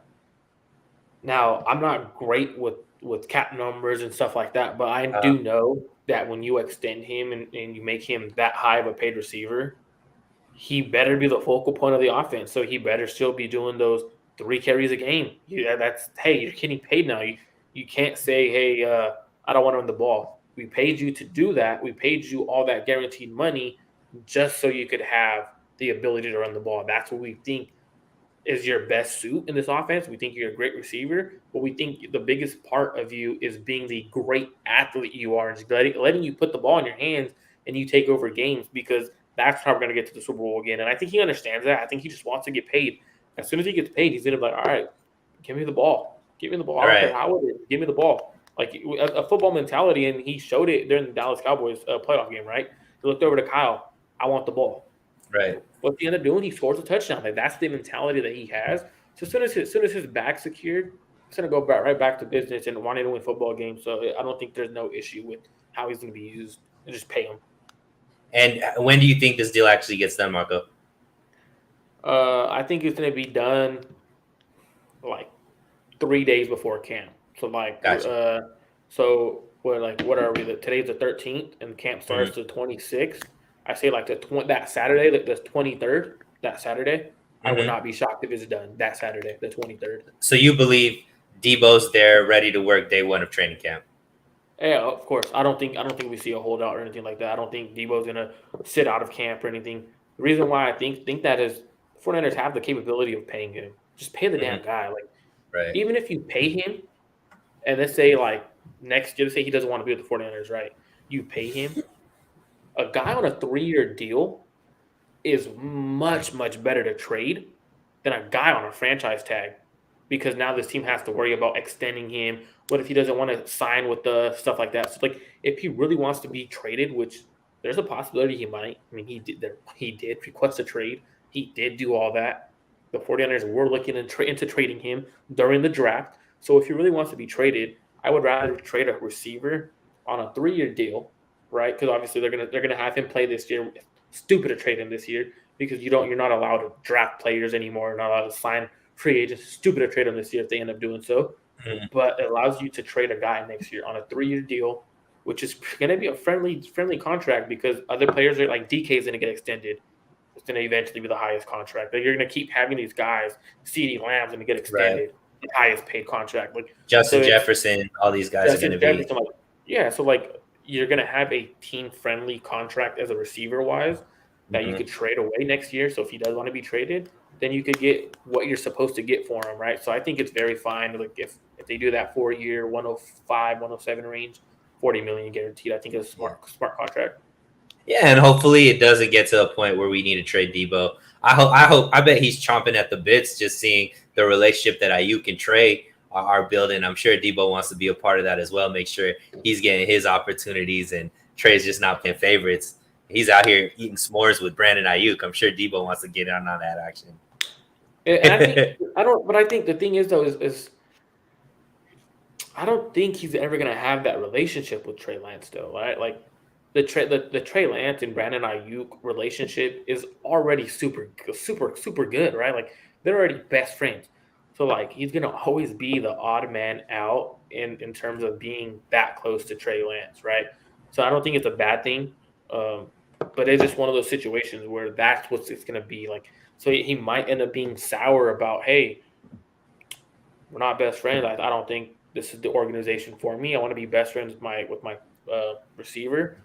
Now, I'm not great with cap numbers and stuff like that, but I Uh, do know that when you extend him and you make him that high of a paid receiver, he better be the focal point of the offense. So he better still be doing those 3 carries a game. Yeah, that's hey, you're getting paid now. You can't say, hey, I don't want to run the ball. We paid you to do that. We paid you all that guaranteed money just so you could have the ability to run the ball. That's what we think is your best suit in this offense. We think you're a great receiver, but we think the biggest part of you is being the great athlete you are and just letting you put the ball in your hands and you take over games because that's how we're going to get to the Super Bowl again. And I think he understands that. I think he just wants to get paid. As soon as he gets paid, he's going to be like, all right, give me the ball. Give me the ball. I don't care right, how it is. Give me the ball. Like a football mentality, and he showed it during the Dallas Cowboys playoff game, right? He looked over to Kyle. I want the ball. right. What's he end up doing? He scores a touchdown. Like that's the mentality that he has. So as soon as his back's secured, he's gonna go right back to business and wanting to win football games. So I don't think there's no issue with how he's gonna be used and just pay him. And when do you think this deal actually gets done, Marco? I think it's gonna be done like 3 days before camp. So Gotcha. what are we? Today's the 13th and camp Mhm. starts the 26th. I say like that Saturday, like the 23rd, that Saturday. I would Mhm. not be shocked if it's done that Saturday, the 23rd. So you believe Debo's there, ready to work day one of training camp? Yeah, of course. I don't think we see a holdout or anything like that. I don't think Debo's gonna sit out of camp or anything. The reason why I think that is the 49ers have the capability of paying him. Just pay the Hmm. damn guy. Like Right. even if you pay him and let's say like next year, let's say he doesn't want to be with the 49ers, right? You pay him. A guy on a 3-year deal is much, much better to trade than a guy on a franchise tag because now this team has to worry about extending him. What if he doesn't want to sign with the stuff like that? So, like, if he really wants to be traded, which there's a possibility he might. I mean, he did request a trade. He did do all that. The 49ers were looking into trading him during the draft. So, if he really wants to be traded, I would rather trade a receiver on a 3-year deal, right? Because obviously they're gonna have him play this year. Stupid to trade him this year because you're not allowed to draft players anymore. You're not allowed to sign free agents. Stupid to trade them this year if they end up doing so. Mhm. But it allows you to trade a guy next year on a 3-year deal, which is going to be a friendly contract because other players are like DK is going to get extended. It's going to eventually be the highest contract. Like you're going to keep having these guys. CD Lamb's going to get Right. extended, the highest paid contract. Like so, Justin it's Jefferson, all these guys are going Justin to be. Jefferson. Like yeah, so like you're going to have a team friendly contract as a receiver wise that you Mhm. could trade away next year. So if he does want to be traded, then you could get what you're supposed to get for him, right? So I think it's very fine. Like if they do that 4-year, 105, 107 range, 40 million guaranteed, I think it's a Yeah. smart contract. Yeah, and hopefully it doesn't get to a point where we need to trade Debo. I bet he's chomping at the bits just seeing the relationship that Ayuk and Trey are building. I'm sure Debo wants to be a part of that as well. Make sure he's getting his opportunities and Trey's just not playing favorites. He's out here eating s'mores with Brandon Ayuk. I'm sure Debo wants to get on that action. And I think I don't, but I think the thing is though is I don't think he's ever gonna have that relationship with Trey Lance though, right? Like the Trey Lance and Brandon Ayuk relationship is already super good, right? Like they're already best friends. So like he's gonna always be the odd man out in terms of being that close to Trey Lance, right? So I don't think it's a bad thing. Um, but it's just one of those situations where that's what it's gonna be like. So he might end up being sour about, hey, we're not best friends. I don't think this is the organization for me. I want to be best friends with my receiver.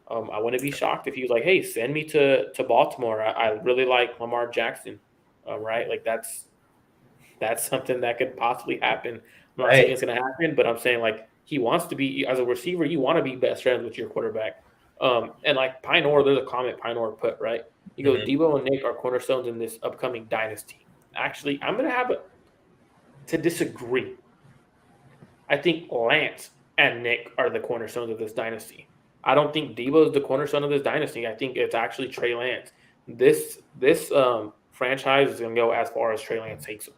I wouldn't be shocked if he was like, "Hey, send me to Baltimore. I really like Lamar Jackson." Right? Like that's something that could possibly happen. I'm not saying Right. it's going to happen, but I'm saying like he wants to be as a receiver. You want to be best friends with your quarterback. And like Pine Or, there's a comment Pine Or put right. He goes, Mhm. Debo and Nick are cornerstones in this upcoming dynasty. Actually, I'm going to have to disagree. I think Lance and Nick are the cornerstones of this dynasty. I don't think Debo is the cornerstone of this dynasty. I think it's actually Trey Lance. This franchise is going to go as far as Trey Lance takes them.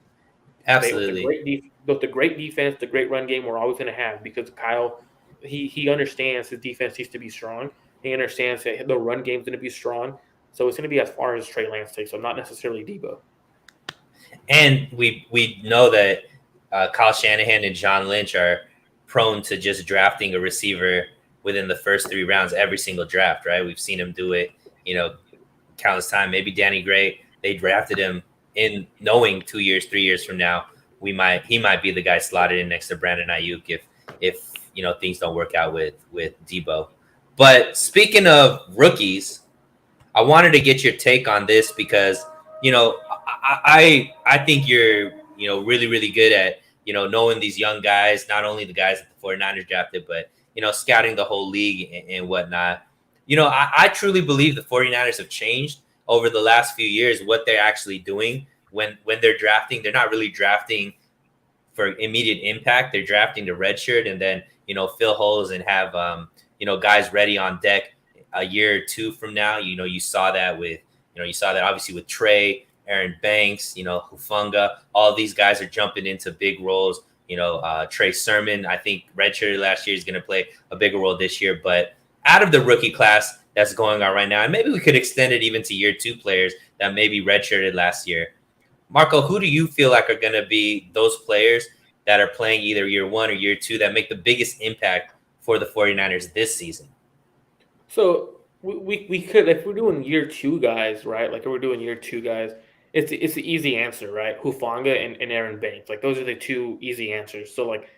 With Absolutely. the great defense, the great run game, we're always going to have because Kyle, he understands his defense needs to be strong. He understands that the run game is going to be strong, so it's going to be as far as Trey Lance takes. So not necessarily Debo. And we know that Kyle Shanahan and John Lynch are prone to just drafting a receiver within the first 3 rounds every single draft, right? We've seen him do it, countless time. Maybe Danny Gray, they drafted him in knowing 2 years, 3 years from now, he might be the guy slotted in next to Brandon Ayuk if things don't work out with Debo. But speaking of rookies, I wanted to get your take on this because I think you're really really good at knowing these young guys, not only the guys that the 49ers drafted, but scouting the whole league and whatnot. I truly believe the 49ers have changed over the last few years what they're actually doing when they're drafting. They're not really drafting for immediate impact. They're drafting the red shirt and then fill holes and have guys ready on deck a year or two from now. You saw that obviously with Trey, Aaron Banks, Hufanga. All these guys are jumping into big roles. Trey Sermon, I think redshirted last year, is going to play a bigger role this year. But out of the rookie class that's going on right now, and maybe we could extend it even to year two players that maybe redshirted last year. Marco, who do you feel like are going to be those players that are playing either year one or year two that make the biggest impact for the 49ers this season? So we could, if we're doing year two guys, right? Like if we're doing year two guys, it's the easy answer, right? Hufanga and Aaron Banks. Like those are the two easy answers. So like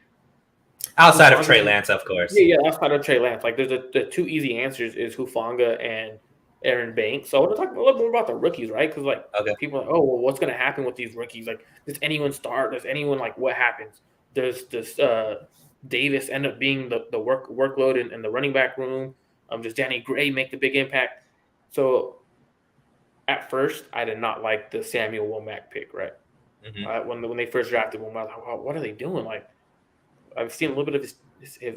Outside of Trey Hufanga, Lance, of course. yeah, outside of Trey Lance. Like there's the two easy answers is Hufanga and Aaron Banks. So I want to talk a little more about the rookies, right? Because like Okay. people are like, oh well, what's gonna happen with these rookies? Like does anyone start? Does anyone like what happens? Does Davis end up being the workload in the running back room? Does Danny Gray make the big impact? So at first, I did not like the Samuel Womack pick, right? Mm-hmm. When they first drafted him, I was like, what are they doing? Like I've seen a little bit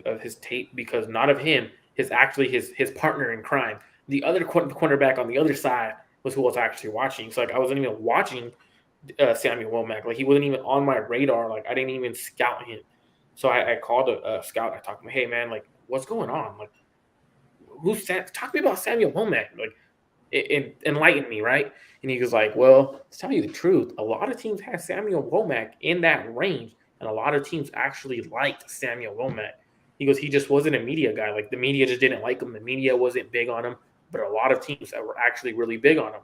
of his tape because not of him, his partner in crime. The other cornerback on the other side was who I was actually watching. So like I wasn't even watching Samuel Womack. Like he wasn't even on my radar. Like I didn't even scout him. So I called a scout. I talked to him, hey man, like what's going on? Like talk to me about Samuel Womack. Like enlighten me, right? And he was like, well, to tell you the truth, a lot of teams have Samuel Womack in that range, and a lot of teams actually liked Samuel Womack. He goes, he just wasn't a media guy. Like the media just didn't like him. The media wasn't big on him, but a lot of teams that were actually really big on him.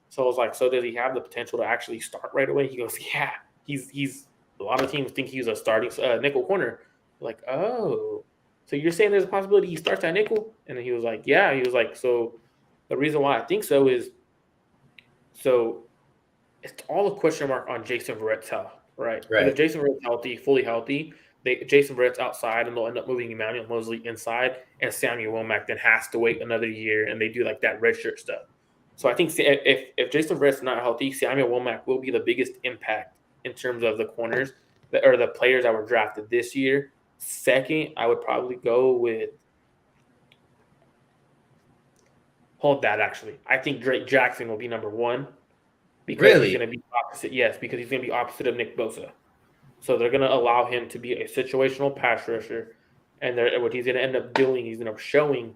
So I was like, so does he have the potential to actually start right away? He goes, yeah. He's a lot of teams think he's a starting nickel corner. Like, oh, so you're saying there's a possibility he starts at nickel? And then he was like, yeah. He was like, so the reason why I think so is it's all a question mark on Jason Verrett's health, right? Because if Right. Jason Verrett's healthy, fully healthy, Jason Verrett's outside and they'll end up moving Emmanuel Mosley inside, and Samuel Womack then has to wait another year, and they do like that red shirt stuff. So I think if Jason Verrett's not healthy, Samuel Womack will be the biggest impact in terms of the corners or the players that were drafted this year. Second, I would probably go with hold that actually. I think Drake Jackson will be number one because he's going Really? to be opposite. Yes, because he's going to be opposite of Nick Bosa. So they're going to allow him to be a situational pass rusher, and what he's going to end up doing, he's going to showing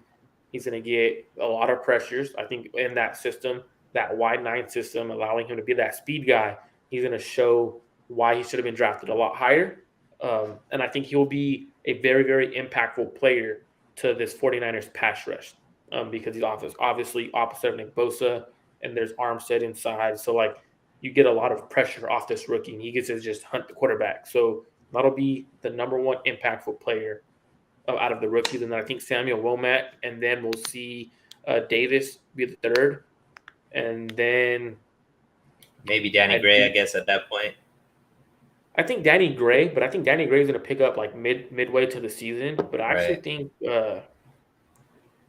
he's going to get a lot of pressures. I think in that system, that wide nine system, allowing him to be that speed guy, he's going to show why he should have been drafted a lot higher. And I think he'll be a very, very impactful player to this 49ers pass rush because he's obviously opposite of Nick Bosa, and there's Armstead inside. So, like, you get a lot of pressure off this rookie, and he gets to just hunt the quarterback. So that'll be the number one impactful player out of the rookies. And then I think Samuel Womack, and then we'll see Davis be the third. And then Maybe Danny Gray, I guess, at that point. I think Danny Gray, but I think Danny Gray is going to pick up like midway to the season. But I actually Right. think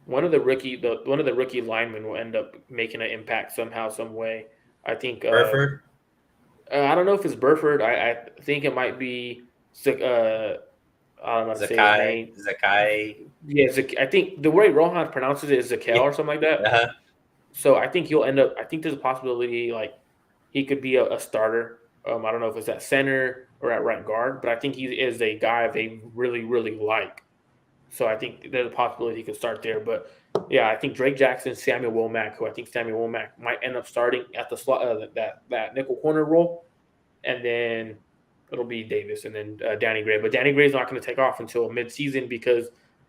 one of the rookie linemen will end up making an impact somehow, some way. I think Burford? I don't know if it's Burford. I think it might be I don't know how to say his name. Zakai. Yeah, I think the way Rohan pronounces it is Zakel Yeah. or something like that. Uh-huh. So I think he'll end up. I think there's a possibility like he could be a starter. I don't know if it's at center or at right guard, but I think he is a guy they really, really like. So I think there's a possibility he could start there. But yeah, I think Drake Jackson, Samuel Womack, who I think Samuel Womack might end up starting at the slot that nickel corner role, and then it'll be Davis and then Danny Gray. But Danny Gray's not going to take off until midseason because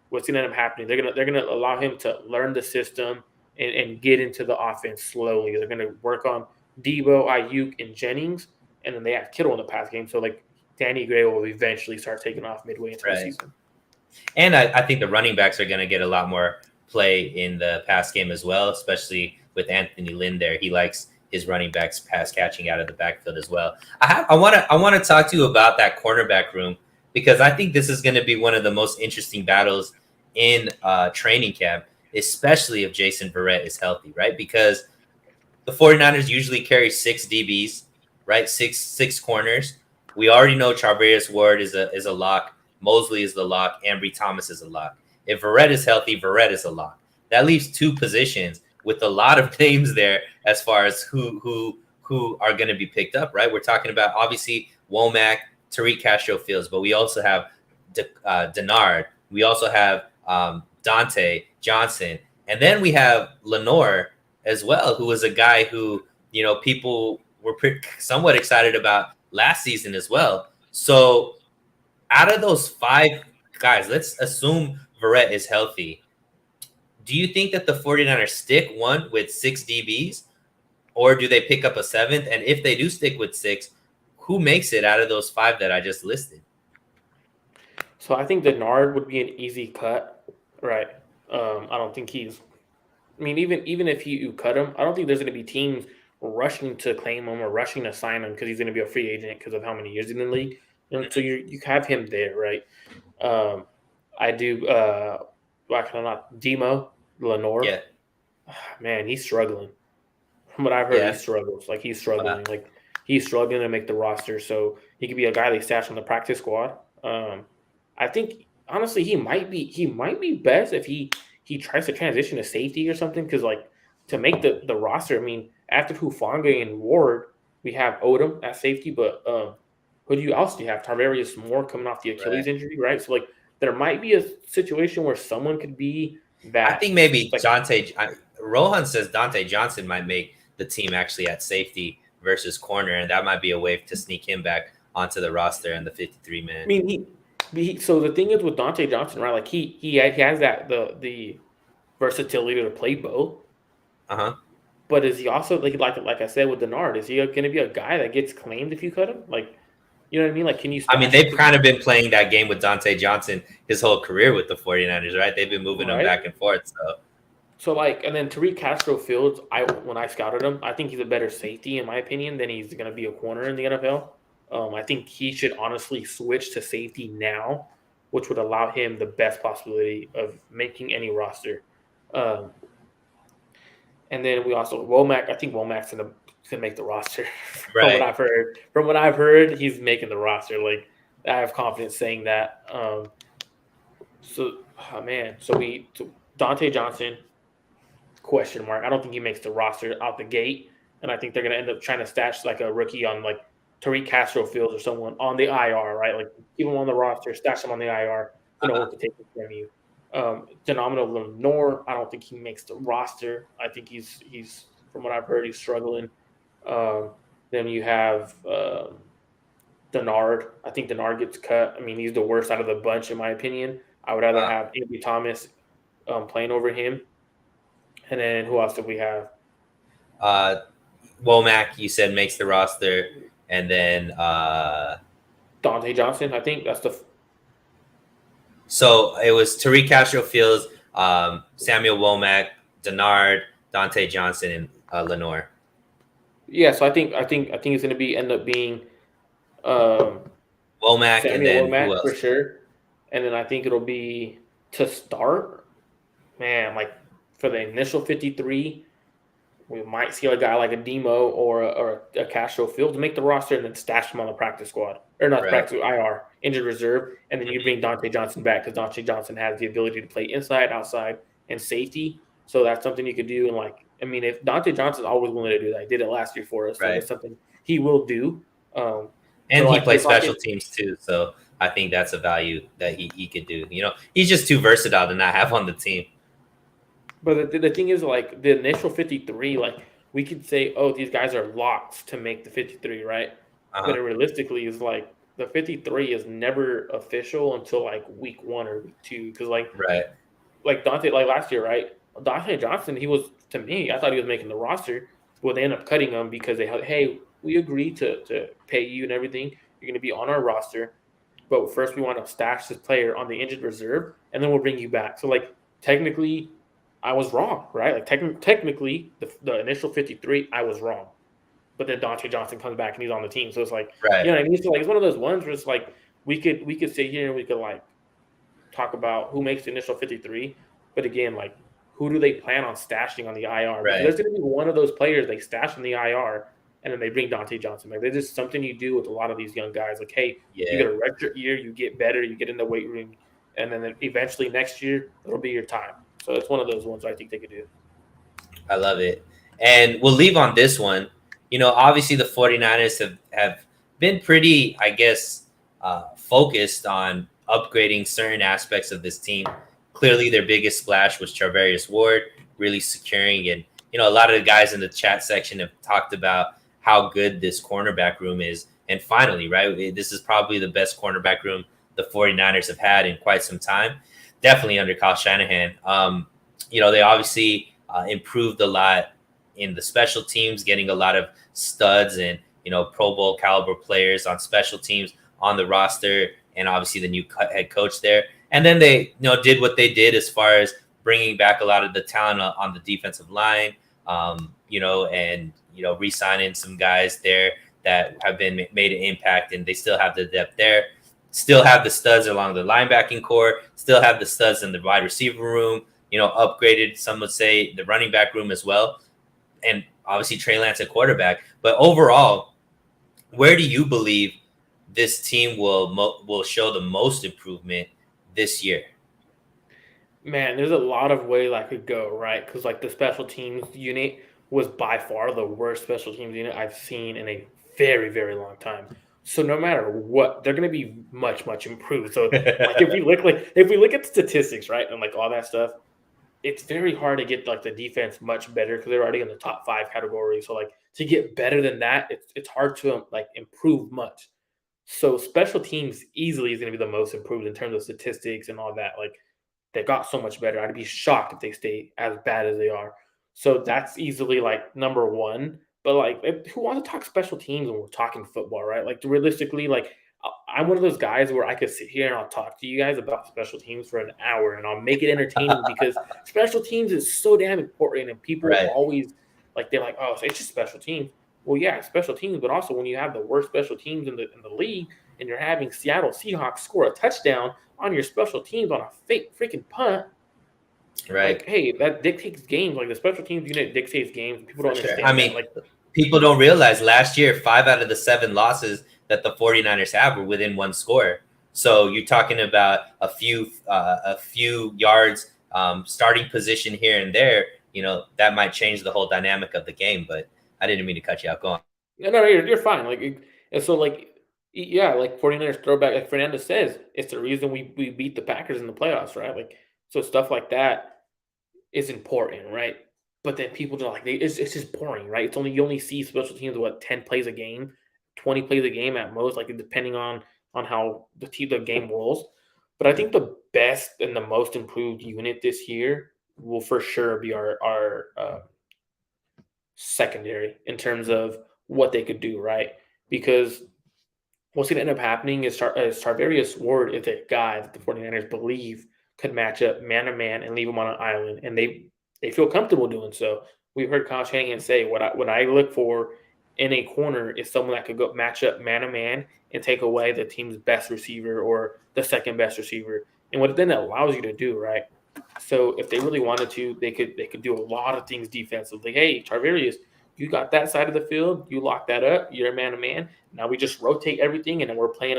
what's going to end up happening? They're gonna allow him to learn the system and get into the offense slowly. They're going to work on Debo, Ayuk, and Jennings, and then they have Kittle in the pass game. So like Danny Gray will eventually start taking off midway into the season. And I think the running backs are going to get a lot more play in the pass game as well, especially with Anthony Lynn there. He likes his running backs pass catching out of the backfield as well. I want to talk to you about that cornerback room because I think this is going to be one of the most interesting battles in training camp, especially if Jason Verrett is healthy, right? Because the 49ers usually carry 6 DBs, right? Six corners. We already know Charvarius Ward is a lock. Mosley is the lock. Ambry Thomas is a lock. If Verrett is healthy, Verrett is a lock. That leaves 2 positions with a lot of names there as far as who are going to be picked up, right? We're talking about obviously Womack, Tariq Castro Fields, but we also have Denard. We also have Dante Johnson, and then we have Lenore as well, who was a guy who people were somewhat excited about last season as well. So out of those 5 guys, let's assume Verrett is healthy. Do you think that the 49ers stick one with 6 DBs, or do they pick up a 7th? And if they do stick with 6, who makes it out of those 5 that I just listed? So I think Denard would be an easy cut, right? I don't think he's. I mean, even if you cut him, I don't think there's going to be teams rushing to claim him or rushing to sign him because he's going to be a free agent because of how many years in the league. So you have him there, right? I do. Why can I not? Demo Lenore. Yeah. Man, he's struggling. From what I've heard, he struggles. Like he's struggling. Like he's struggling to make the roster. So he could be a guy they stash on the practice squad. I think honestly he might be best if he tries to transition to safety or something because like to make the roster. I mean, after Hufanga and Ward, we have Odom at safety, but who else do you have? Tarvarius Moore coming off the Achilles injury, right? So like there might be a situation where someone could be that. I think maybe Rohan says Dante Johnson might make the team actually at safety versus corner, and that might be a way to sneak him back onto the roster and the 53-man. I mean, so the thing is with Dante Johnson, right? Like he has that the versatility to play both. But is he also like I said with Denard? Is he going to be a guy that gets claimed if you cut him? Like, you know what I mean? Like, can you? I mean, they've kind of been playing that game with Dante Johnson his whole career with the 49ers, right? They've been moving him back and forth. So like, and then Tariq Castro Fields, when I scouted him, I think he's a better safety in my opinion than he's going to be a corner in the NFL. I think he should honestly switch to safety now, which would allow him the best possibility of making any roster. And then we also Womack. I think Womack's gonna make the roster. From what I've heard, he's making the roster. Like I have confidence saying that. So Dante Johnson, question mark. I don't think he makes the roster out the gate, and I think they're gonna end up trying to stash like a rookie on like Tariq Castro Fields or someone on the IR, right? Like keep him on the roster, stash him on the IR. Who can take it from you. Phenomenal Lenore, I don't think he makes the roster. I think he's from what I've heard, he's struggling. Then you have Denard. I think Denard gets cut. I mean, he's the worst out of the bunch in my opinion. I would rather have Ambry Thomas playing over him. And then who else do we have? Womack, you said makes the roster, and then Dante Johnson. I think that's the. So it was Tariq Castro Fields, Samuel Womack, Denard, Dante Johnson, and Lenore. Yeah, so I think it's going to end up being Womack Samuel and then Womack who else? for sure, and then I think it'll be to start. Man, like for the initial 53, we might see a guy like a Demo or a Castro Fields make the roster and then stash him on the practice squad or not Right. practice, IR, injured reserve, and then you bring Dante Johnson back because Dante Johnson has the ability to play inside, outside, and safety. So that's something you could do. And if Dante Johnson's always willing to do that, he did it last year for us, so Right. it's something he will do. And But he like you're plays special talking, teams too. So I think that's a value that he could do. He's just too versatile to not have on the team. but the thing is, like the initial 53, like we could say, oh, these guys are locked to make the 53, right? But Uh-huh. it realistically is like the 53 is never official until like week 1 or week 2, because Right. like Dante, like last year, right? Dante Johnson, he was, to me, I thought he was making the roster, but they ended up cutting him because they had, hey, we agreed to pay you and everything. You're going to be on our roster, but first we want to stash this player on the injured reserve, and then we'll bring you back. So like technically, I was wrong, right? Like technically, the initial 53, I was wrong, but then Dante Johnson comes back and he's on the team. So it's like, Right. you know what I mean? So like it's one of those ones where it's like we could sit here and we could like talk about who makes the initial 53, but again, like who do they plan on stashing on the IR? Because Right. there's going to be one of those players they stash on the IR, and then they bring Dante Johnson back. There's just something you do with a lot of these young guys. Like, hey, you Yeah. get a redshirt year, you get better, you get in the weight room, and then eventually next year it'll be your time. So it's one of those ones I think they could do. I love it. And we'll leave on this one. Obviously the 49ers have been pretty, I guess, focused on upgrading certain aspects of this team. Clearly, their biggest splash was Charvarius Ward, really securing. And, a lot of the guys in the chat section have talked about how good this cornerback room is. And finally, right, this is probably the best cornerback room the 49ers have had in quite some time. Definitely under Kyle Shanahan. They obviously improved a lot in the special teams, getting a lot of studs and Pro Bowl caliber players on special teams on the roster, and obviously the new head coach there. And then they did what they did as far as bringing back a lot of the talent on the defensive line, and re-signing some guys there that have been made an impact, and they still have the depth there. Still have the studs along the linebacking core. Still have the studs in the wide receiver room. Upgraded, some would say, the running back room as well. And obviously Trey Lance at quarterback. But overall, where do you believe this team will show the most improvement this year? Man, there's a lot of ways I could go, right? Because like the special teams unit was by far the worst special teams unit I've seen in a very, very long time. So no matter what, they're going to be much, much improved. So like if we look at statistics, right, and like all that stuff, it's very hard to get like the defense much better because they're already in the top 5 categories. So like to get better than that, it's hard to like improve much. So special teams easily is going to be the most improved in terms of statistics and all that. Like they got so much better. I'd be shocked if they stay as bad as they are. So that's easily like number one. But like, who wants to talk special teams when we're talking football, right? Like realistically, like I'm one of those guys where I could sit here and I'll talk to you guys about special teams for an hour and I'll make it entertaining because special teams is so damn important and people Right. always like they're like, oh, so it's just special teams. Well, yeah, special teams, but also when you have the worst special teams in the league and you're having Seattle Seahawks score a touchdown on your special teams on a fake freaking punt, Right. like, hey, that dictates games. Like the special teams unit dictates games. People don't understand I that. mean, Like people don't realize last year 5 out of the 7 losses that the 49ers have were within one score. So you're talking about a few yards, starting position here and there. That might change the whole dynamic of the game. But I didn't mean to cut you out. Go on. no, you're fine. And so yeah, like 49ers throwback, like Fernandez says, it's the reason we beat the Packers in the playoffs, right? Like so stuff like that is important, right? But then people don't like it's just boring, right? You only see special teams 10 plays a game, 20 plays a game at most, like depending on how the game rolls. But I think the best and the most improved unit this year will for sure be our secondary in terms of what they could do, right? Because what's going to end up happening is Tarvarius Ward is a guy that the 49ers believe could match up man to man and leave him on an island, and they feel comfortable doing so. We've heard Kyle Shanahan say what I look for in a corner is someone that could go match up man to man and take away the team's best receiver or the second best receiver, and what then allows you to do, right? So if they really wanted to, they could do a lot of things defensively. Hey, Tarvarius, you got that side of the field, you lock that up, you're a man to man. Now we just rotate everything, and then we're playing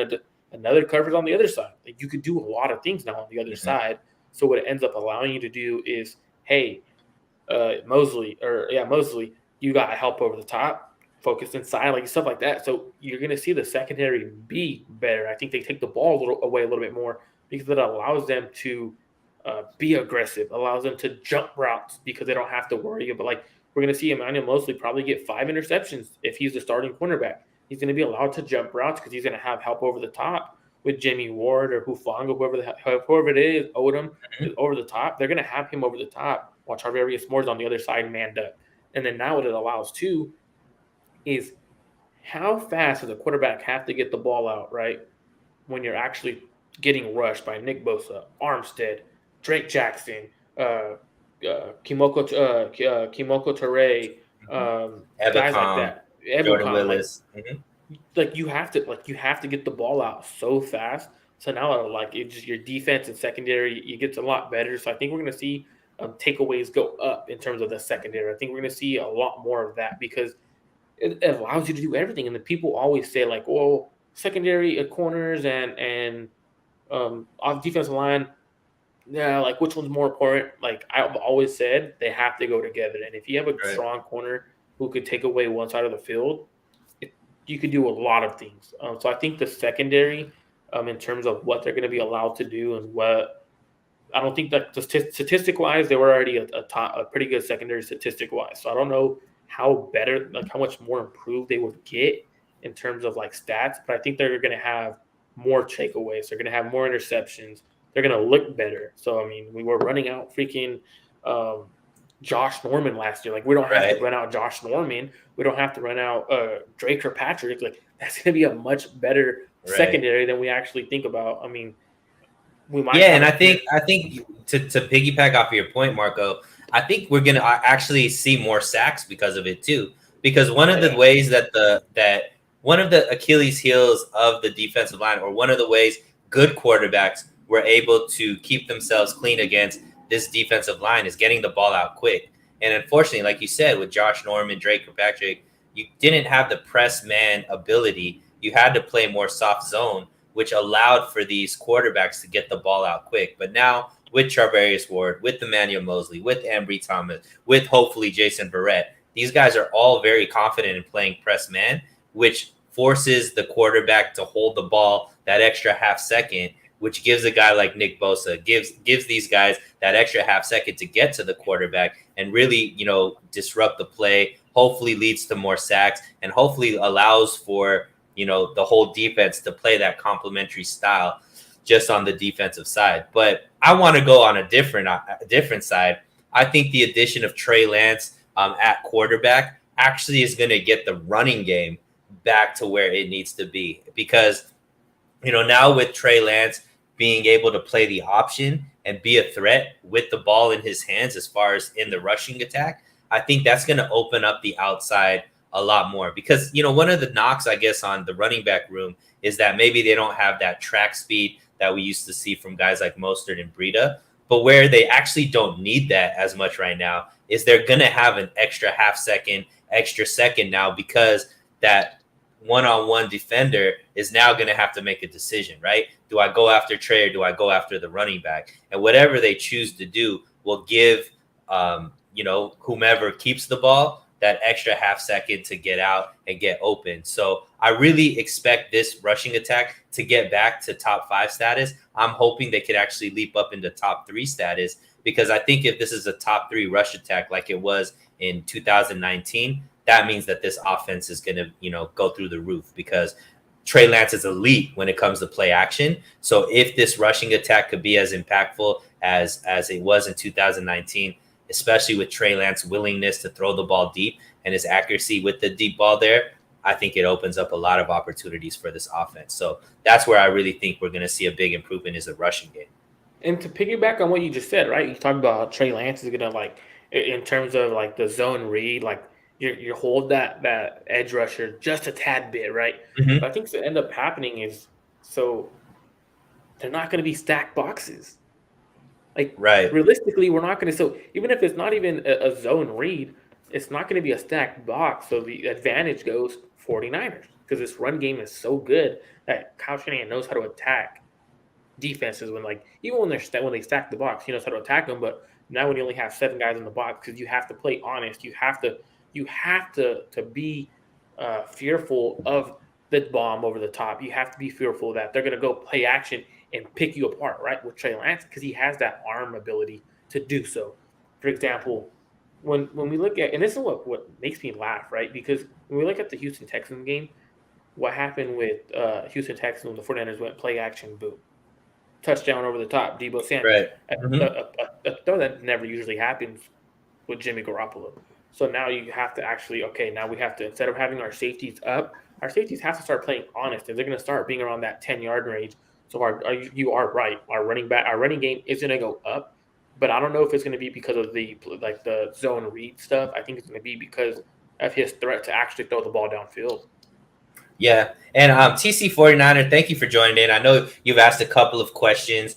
another coverage on the other side. Like you could do a lot of things now on the other Mhm. side. So what it ends up allowing you to do is, hey, Mosley, you got help over the top, focus inside, like stuff like that. So you're going to see the secondary be better. I think they take the ball away a little bit more because it allows them to be aggressive, allows them to jump routes because they don't have to worry about like we're going to see Emmanuel Mosley probably get 5 interceptions if he's the starting cornerback. He's going to be allowed to jump routes because he's going to have help over the top with Jamie Ward or Hufanga, whoever it is, Odom is over the top. They're going to have him over the top while Charvarius Moore's on the other side manned up. And then now what it allows too is how fast does a quarterback have to get the ball out, right? When you're actually getting rushed by Nick Bosa, Armstead, Drake Jackson, Kimoko Trey, Mhm. guys like Ebicom, that. Jordan Ebukam, Willis. you have to get the ball out so fast. So now like it just your defense and secondary it gets a lot better. So I think we're going to see takeaways go up in terms of the secondary. I think we're going to see a lot more of that because it allows you to do everything. And the people always say like, "Oh, secondary corners and off defensive line." Yeah, like which one's more important? Like I've always said, they have to go together. And if you have a Right. strong corner who could take away one side of the field, you could do a lot of things. So I think the secondary, in terms of what they're going to be allowed to do and what I don't think that statistic wise they were already a pretty good secondary statistic wise. So I don't know how better like how much more improved they would get in terms of like stats, but I think they're going to have more takeaways. They're going to have more interceptions. They're going to look better. So I mean, we were running out freaking um, Josh Norman last year. Like we don't have to Right. run out Josh Norman. We don't have to run out Drake or Patrick. Like that's going to be a much better Right. secondary than we actually think about. I mean, we might Yeah, have and a I think to piggyback off of your point, Marco, I think we're gonna actually see more sacks because of it too. Because one of the yeah. ways that one of the Achilles heels of the defensive line, or one of the ways good quarterbacks were able to keep themselves clean against this defensive line is getting the ball out quick. And unfortunately, like you said, with Josh Norman, Drake Kirkpatrick, you didn't have the press man ability. You had to play more soft zone, which allowed for these quarterbacks to get the ball out quick. But now with Charvarius Ward, with Emmanuel Mosley, with Ambry Thomas, with hopefully Jason Verrett, these guys are all very confident in playing press man, which forces the quarterback to hold the ball that extra half second, which gives a guy like Nick Bosa, gives these guys that extra half second to get to the quarterback and really, disrupt the play, hopefully leads to more sacks, and hopefully allows for the whole defense to play that complementary style just on the defensive side. But I want to go on a different side. I think the addition of Trey Lance at quarterback actually is going to get the running game back to where it needs to be, because now with Trey Lance being able to play the option and be a threat with the ball in his hands as far as in the rushing attack, I think that's going to open up the outside a lot more. Because one of the knocks, I guess, on the running back room is that maybe they don't have that track speed that we used to see from guys like Mostert and Breida. But where they actually don't need that as much right now is they're going to have an extra half second, extra second now, because that one-on-one defender is now going to have to make a decision, right? Do I go after Trey or do I go after the running back? And whatever they choose to do will give, whomever keeps the ball that extra half second to get out and get open. So I really expect this rushing attack to get back to top 5 status. I'm hoping they could actually leap up into top 3 status, because I think if this is a top 3 rush attack like it was in 2019, that means that this offense is going to, go through the roof, because Trey Lance is elite when it comes to play action. So if this rushing attack could be as impactful as it was in 2019, especially with Trey Lance's willingness to throw the ball deep and his accuracy with the deep ball there, I think it opens up a lot of opportunities for this offense. So that's where I really think we're going to see a big improvement, is the rushing game. And to piggyback on what you just said, right? You talked about how Trey Lance is gonna like in terms of like the zone read, like you hold that edge rusher just a tad bit, right? Mm-hmm. But I think what end up happening is so they're not gonna be stacked boxes. Like Right. realistically, we're not gonna so even if it's not even a zone read, it's not going to be a stacked box. So the advantage goes 49ers because this run game is so good that Kyle Shanahan knows how to attack defenses when even when when they stack the box, he knows how to attack them. But now when you only have 7 guys in the box, because you have to play honest, you have to be fearful of the bomb over the top. You have to be fearful that they're going to go play action and pick you apart, right? With Trey Lance, because he has that arm ability to do so. For example, when we look at, and this is what makes me laugh, right? Because when we look at the Houston Texans game, what happened with Houston Texans when the 49ers went play action, boom, touchdown over the top, Debo Samuel. Right. A throw that never usually happens with Jimmy Garoppolo. So now you have to now we have to, instead of having our safeties up, our safeties have to start playing honest, and they're going to start being around that 10-yard range. So you are right. Our running game is going to go up, but I don't know if it's going to be because of the zone read stuff. I think it's going to be because of his threat to actually throw the ball downfield. Yeah. And TC 49er, thank you for joining in. I know you've asked a couple of questions.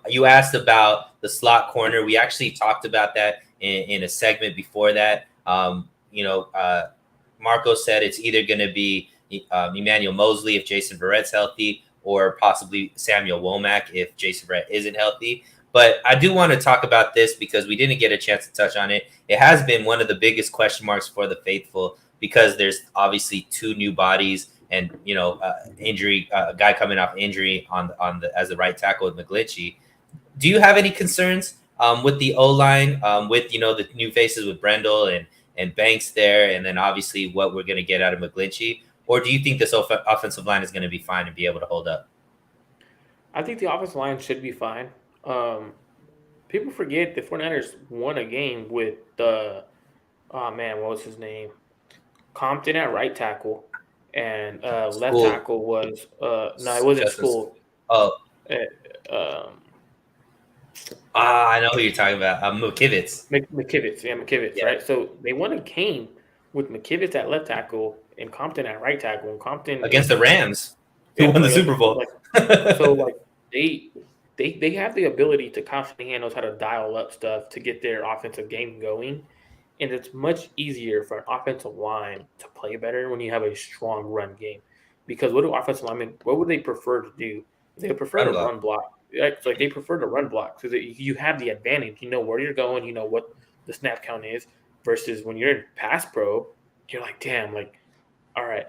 You asked about the slot corner. We actually talked about that in a segment before that. Marco said it's either going to be Emmanuel Mosley if Jason Verrett's healthy, or possibly Samuel Womack if Jason Verrett isn't healthy. But I do want to talk about this because we didn't get a chance to touch on it. It has been one of the biggest question marks for the faithful, because there's obviously 2 new bodies and injury, a guy coming off injury on the as the right tackle with McGlinchey. Do you have any concerns with the O-line, with the new faces with Brendel and Banks there, and then obviously what we're going to get out of McGlinchey? Or do you think this offensive line is going to be fine and be able to hold up? I think the offensive line should be fine. People forget the 49ers won a game with what was his name? Compton at right tackle, and left tackle was it wasn't School. Oh, I know who you're talking about. McKivitz. McKivitz, right? So they won a game with McKivitz at left tackle and Compton at right tackle, and Compton against the Rams, who won the Super Bowl. They have the ability to constantly knows how to dial up stuff to get their offensive game going. And it's much easier for an offensive line to play better when you have a strong run game. Because what would they prefer to do? They prefer to run block. They prefer to run block because you have the advantage. You know where you're going. You know what the snap count is. Versus when you're in pass pro, you're like, damn, all right.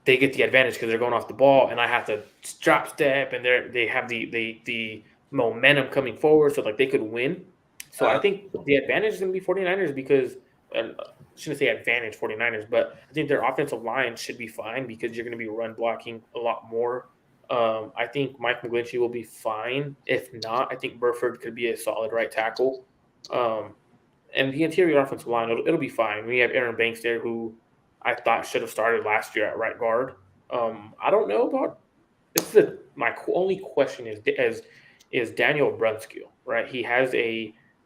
They get the advantage because they're going off the ball, and I have to drop step, and they have the momentum coming forward, so they could win. So I think the advantage is going to be 49ers because I shouldn't say advantage 49ers, but I think their offensive line should be fine because you're going to be run blocking a lot more. I think Mike McGlinchey will be fine. If not, I think Burford could be a solid right tackle. And the interior offensive line, it'll be fine. We have Aaron Banks there, who I thought should have started last year at right guard. I don't know about my only question is Daniel Brunskill, right? He has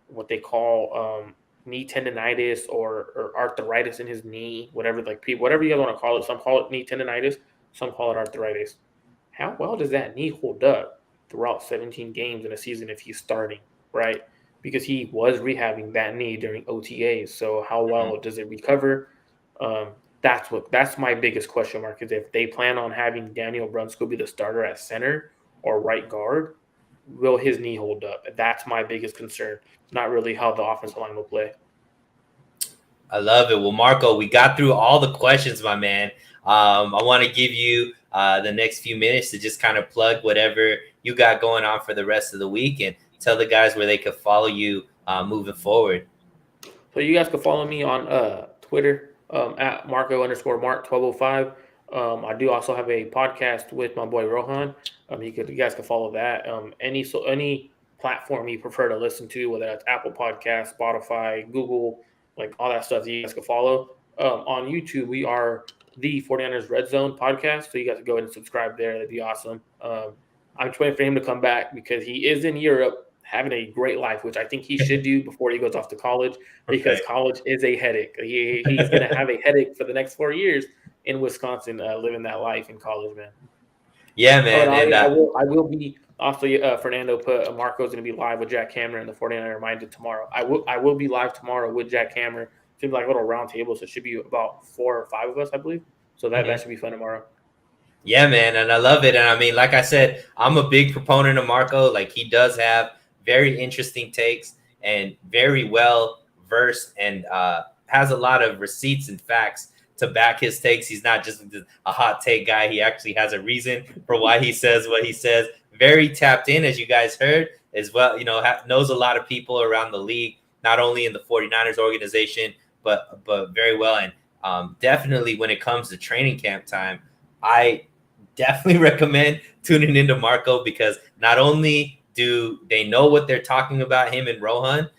what they call knee tendonitis or arthritis in his knee, whatever whatever you guys want to call it. Some call it knee tendonitis, some call it arthritis. How well does that knee hold up throughout 17 games in a season if he's starting, right? Because he was rehabbing that knee during OTAs. So how well does it recover? That's my biggest question mark, is if they plan on having Daniel Brunskill be the starter at center or right guard, will his knee hold up? That's my biggest concern. Not really how the offensive line will play. I love it. Well, Marco, we got through all the questions, my man. I want to give you the next few minutes to just kind of plug whatever you got going on for the rest of the week and tell the guys where they could follow you moving forward. So you guys can follow me on Twitter at Marco_Mark1205. I do also have a podcast with my boy Rohan. You guys can follow that. Any platform you prefer to listen to, whether that's Apple Podcasts, Spotify, Google, all that stuff, you guys can follow. On YouTube, we are the 49ers Red Zone podcast, so you guys can go ahead and subscribe there. That'd be awesome. I'm just waiting for him to come back because he is in Europe having a great life, which I think he should do before he goes off to college, because college is a headache. He's going to have a headache for the next 4 years in Wisconsin, living that life in college, man. Yeah, man. I will be also. Fernando put Marco's going to be live with Jack Cameron and the 49er Minded tomorrow. I will be live tomorrow with Jack Cameron. It's gonna be like a little round table, so it should be about 4 or 5 of us, I believe. So that should be fun tomorrow. Yeah, man, and I love it. And I mean, like I said, I'm a big proponent of Marco. Like, he does have very interesting takes and very well versed, and has a lot of receipts and facts to back his takes. He's not just a hot take guy. He actually has a reason for why he says what he says. Very tapped in, as you guys heard as well. You know, knows a lot of people around the league, not only in the 49ers organization, but very well. And definitely when it comes to training camp time, I definitely recommend tuning into Marco, because not only do they know what they're talking about, him and Rohan,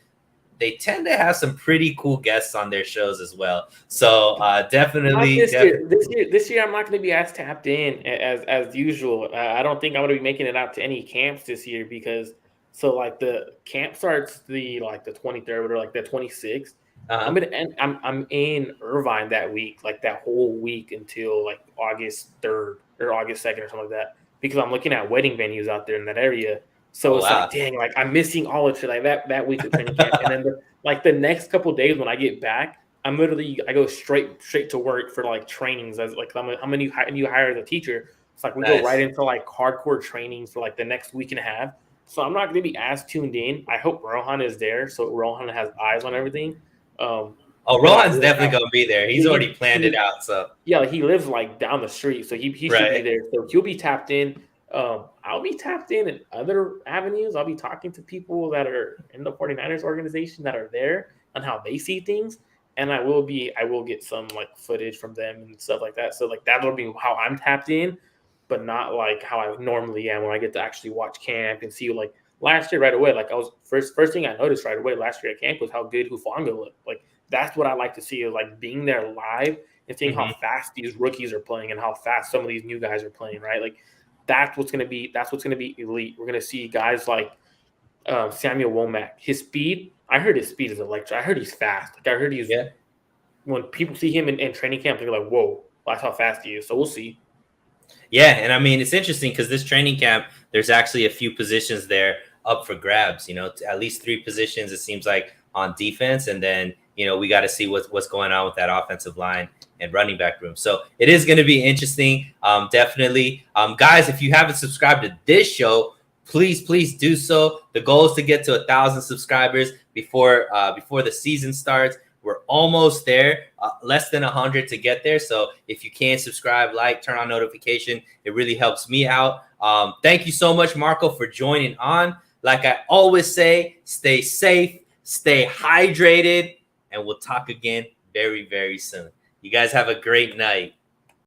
they tend to have some pretty cool guests on their shows as well. So definitely, this year, I'm not going to be as tapped in as usual. I don't think I'm going to be making it out to any camps this year, because like the camp starts the 23rd or like the 26th. I'm in Irvine that week, like that whole week until like August 3rd or August 2nd or something like that, because I'm looking at wedding venues out there in that area. So it's like, dang, like I'm missing all of it like that week of training camp. And then the next couple of days when I get back, I go straight to work for like trainings. As like how many you hire as a teacher. It's like we go right into like hardcore trainings for like the next week and a half. So I'm not going to be as tuned in. I hope Rohan is there, so Rohan has eyes on everything. Rohan's definitely going to be there. He's already planned it out. So yeah, he lives like down the street, so he should be there. So he'll be tapped in. I'll be tapped in other avenues. I'll be talking to people that are in the 49ers organization that are there on how they see things. And I will get some like footage from them and stuff like that. So like that'll be how I'm tapped in, but not like how I normally am when I get to actually watch camp and see. Like last year right away, like I was first thing I noticed right away last year at camp was how good Hufanga looked. Like that's what I like to see, is like being there live and seeing how fast these rookies are playing and how fast some of these new guys are playing, right? Like that's what's gonna be elite. We're gonna see guys like Samuel Womack. His speed, I heard his speed is electric. I heard he's fast. Like I heard he's when people see him in training camp, they're like, whoa, that's how fast he is. So we'll see. Yeah, and I mean it's interesting because this training camp, there's actually a few positions there up for grabs. You know, at least 3 positions it seems like on defense, and then we got to see what's going on with that offensive line and running back room. So it is going to be interesting. Definitely. Guys, if you haven't subscribed to this show, please do so. The goal is to get to 1,000 subscribers before the season starts. We're almost there, less than 100 to get there. So if you can subscribe, like, turn on notification, it really helps me out. Thank you so much, Marco, for joining on. Like I always say, stay safe, stay hydrated, and we'll talk again very, very soon. You guys have a great night.